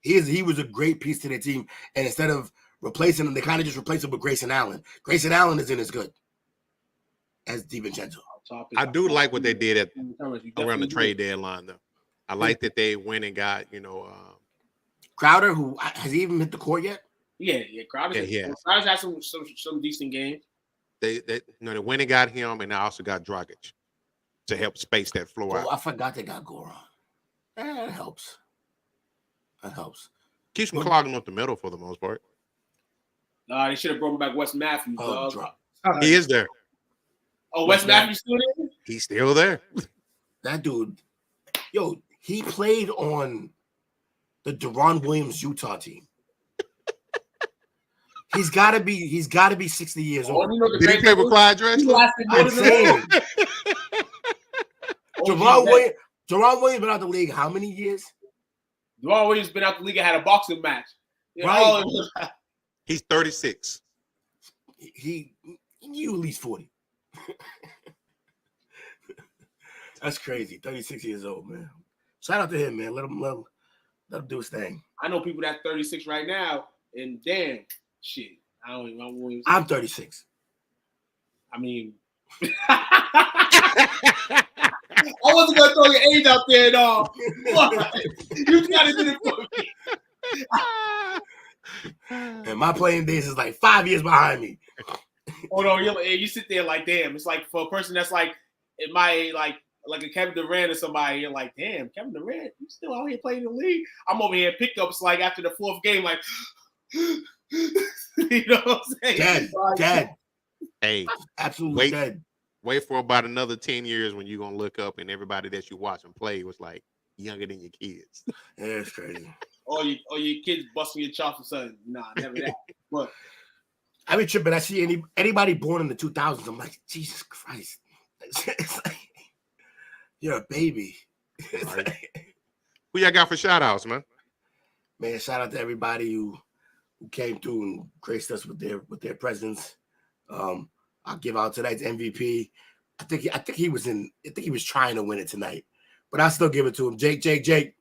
S8: He was a great piece to their team, and instead of replacing him, they kind of just replaced him with Grayson Allen. Grayson Allen isn't as good as DiVincenzo.
S6: I do like what they did around the trade deadline, though. I like that they went and got,
S8: Crowder, who has he even hit the court yet?
S7: Yeah, Crowder's had some decent games.
S6: They went and got him, and they also got Dragic to help space that floor out.
S8: I forgot they got Goran. That helps.
S6: Keeps them clogging up the middle for the most part.
S7: They should have brought back Wes Matthews.
S6: He is there.
S7: Oh, Wes Matthews still there?
S6: He's still there.
S8: That dude, he played on the Deron Williams Utah team. He's got to be 60 years old.
S6: Did he play with Clyde Drexler?
S8: I'm saying. Deron Williams been out the league how many years?
S7: Deron Williams been out the league and had a boxing match.
S8: Right.
S6: He's 36.
S8: He at least 40. That's crazy. 36 years old, man. Shout out to him, man. Let him do his thing.
S7: I know people that's 36 right now, and damn, shit.
S8: I'm 36.
S7: I mean, I wasn't gonna throw your age out there at all. You gotta do it for me.
S8: And my playing days is like 5 years behind me.
S7: Oh no, you sit there like, damn. It's like for a person that's like in my age, like a Kevin Durant or somebody, you're like, damn, Kevin Durant, you still out here playing in the league? I'm over here pickups like after the fourth game, like, you know what I'm saying?
S8: Dead.
S6: Hey,
S8: absolutely dead.
S6: Wait for about another 10 years when you're gonna look up and everybody that you watch and play was like younger than your kids.
S8: Yeah, it's crazy.
S7: Or your kids busting your chops or something. Nah, never that. But
S8: I be tripping. I see anybody born in the 2000s. I'm like, Jesus Christ. It's like, you're a baby.
S6: Who y'all got for shout outs, man?
S8: Man, shout out to everybody who came through and graced us with their presence. I'll give out tonight's MVP. I think he was trying to win it tonight, but I'll still give it to him. Jake.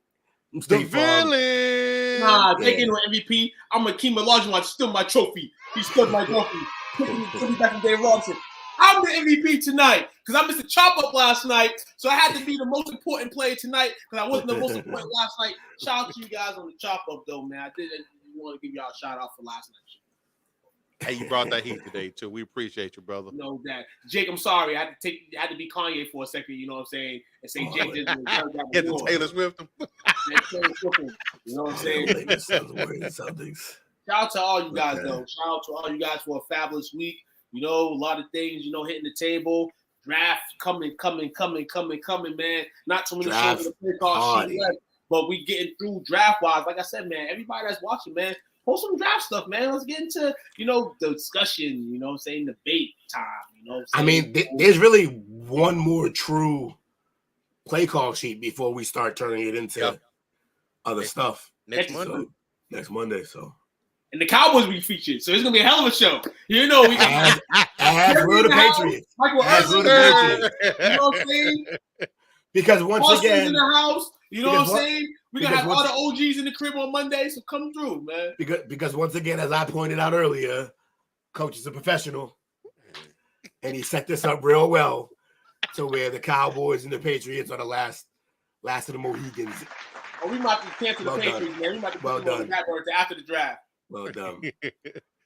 S8: I'm
S6: The villain.
S7: Nah, taking no MVP. I'm Akeem Olajuwon, still my trophy. He stood my trophy. Took me back from Dave Robinson. I'm the MVP tonight because I missed a chop up last night, so I had to be the most important player tonight because I wasn't the most important last night. Shout out to you guys on the chop up though, man. I didn't want to give y'all a shout out for last night.
S6: Hey, you brought that heat today too. We appreciate you, brother.
S7: No, that Jake. I'm sorry. I had to be Kanye for a second. You know what I'm saying? And say Jake didn't
S6: get the Taylor Swift.
S7: You know what I'm saying? Shout out to all you guys though. Shout out to all you guys for a fabulous week. You know, a lot of things, hitting the table. Draft coming, man. Not too many shows of the play call sheet left, but we getting through draft-wise. Like I said, man, everybody that's watching, man, post some draft stuff, man. Let's get into, the discussion, debate time,
S8: I mean, there's really one more true play call sheet before we start turning it into other stuff.
S6: Next
S8: Monday, so.
S7: And the Cowboys be featured, so it's gonna be a hell of a show. We got
S8: the Patriots.
S7: Michael Irvin, you know what I'm saying?
S8: Because once
S7: Austin's
S8: again,
S7: in the house, you know what I'm saying? We gotta have all the OGs in the crib on Monday, so come through, man.
S8: Because once again, as I pointed out earlier, Coach is a professional, and he set this up real well to where the Cowboys and the Patriots are the last of the Mohegans.
S7: Oh, we might be cancel the Patriots, man. We might be putting on the backboard after the draft.
S8: Well done.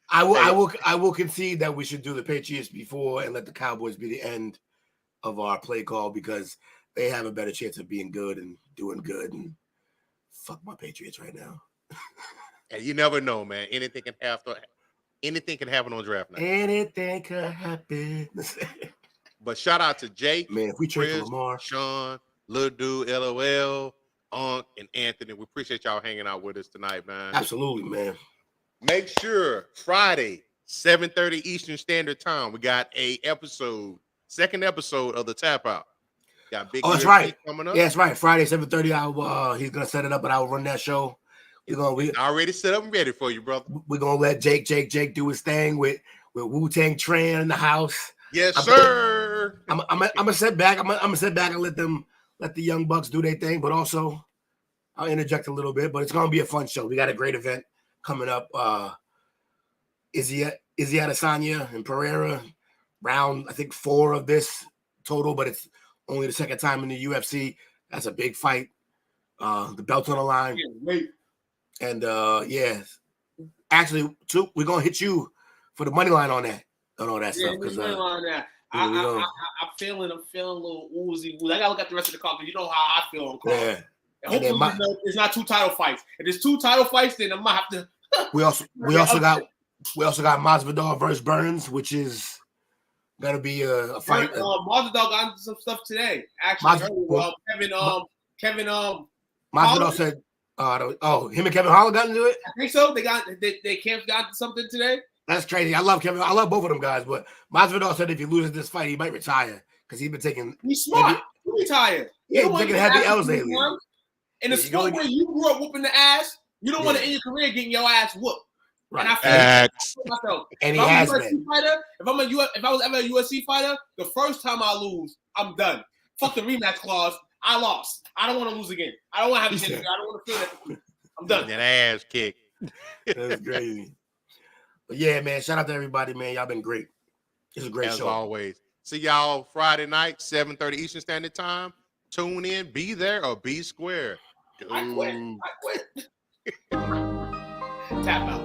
S8: I will concede that we should do the Patriots before and let the Cowboys be the end of our play call because they have a better chance of being good and doing good. And fuck my Patriots right now.
S6: And you never know, man. Anything can happen on draft night.
S8: Anything could happen.
S6: But shout out to Jake,
S8: man. If we trade
S6: Chris,
S8: for Lamar,
S6: Sean, Lil Dude, LOL, Unc, and Anthony. We appreciate y'all hanging out with us tonight, man.
S8: Absolutely, man.
S6: Make sure Friday, 7:30 Eastern Standard Time, we got a second episode of the Tap Out. Got big.
S8: Oh, that's right.
S6: Coming up.
S8: Yeah, that's right. Friday, 7:30. He's gonna set it up, and I'll run that show. We
S6: already set up and ready for you, brother.
S8: We're gonna let Jake do his thing with Wu-Tang Tran in the house.
S6: Yes, sir.
S8: I'm gonna sit back. I'm gonna sit back and let the young bucks do their thing, but also I'll interject a little bit. But it's gonna be a fun show. We got a great event coming up. Izzy Adesanya and Pereira, round I think 4 of this total, but it's only the second time in the UFC. That's a big fight. The belt's on the line. And actually, we're gonna hit you for the money line on that and all that stuff. Because
S7: I'm feeling a little woozy. I gotta look at the rest of the card because you know how I feel on card.
S8: Yeah.
S7: Hopefully, it's not 2 title fights. If there's 2 title fights, then I might have to.
S8: we also got Masvidal versus Burns, which is gonna be a fight.
S7: Masvidal got into some stuff today. Actually, Kevin
S8: Masvidal said, him and Kevin Holland got into it.
S7: I think so. They can't got something today.
S8: That's crazy. I love Kevin. I love both of them guys, but Masvidal said if he loses this fight, he might retire because he's been taking.
S7: He's smart. He retired.
S8: Yeah, he's taking heavy L's lately.
S7: In the sport where you grew up whooping the ass, you don't want to end your career getting your ass whooped.
S8: Right.
S7: And I feel myself.
S8: And he has been.
S7: If I was ever a UFC fighter, the first time I lose, I'm done. Fuck the rematch clause. I lost. I don't want to lose again. I don't want to have a chance. I don't want to feel that. I'm done.
S6: That ass kick.
S8: That's crazy. But yeah, man, shout out to everybody, man. Y'all been great. It's a great show.
S6: As always. See y'all Friday night, 7:30 Eastern Standard Time. Tune in, be there or be square. Dude.
S7: I quit. Tap out.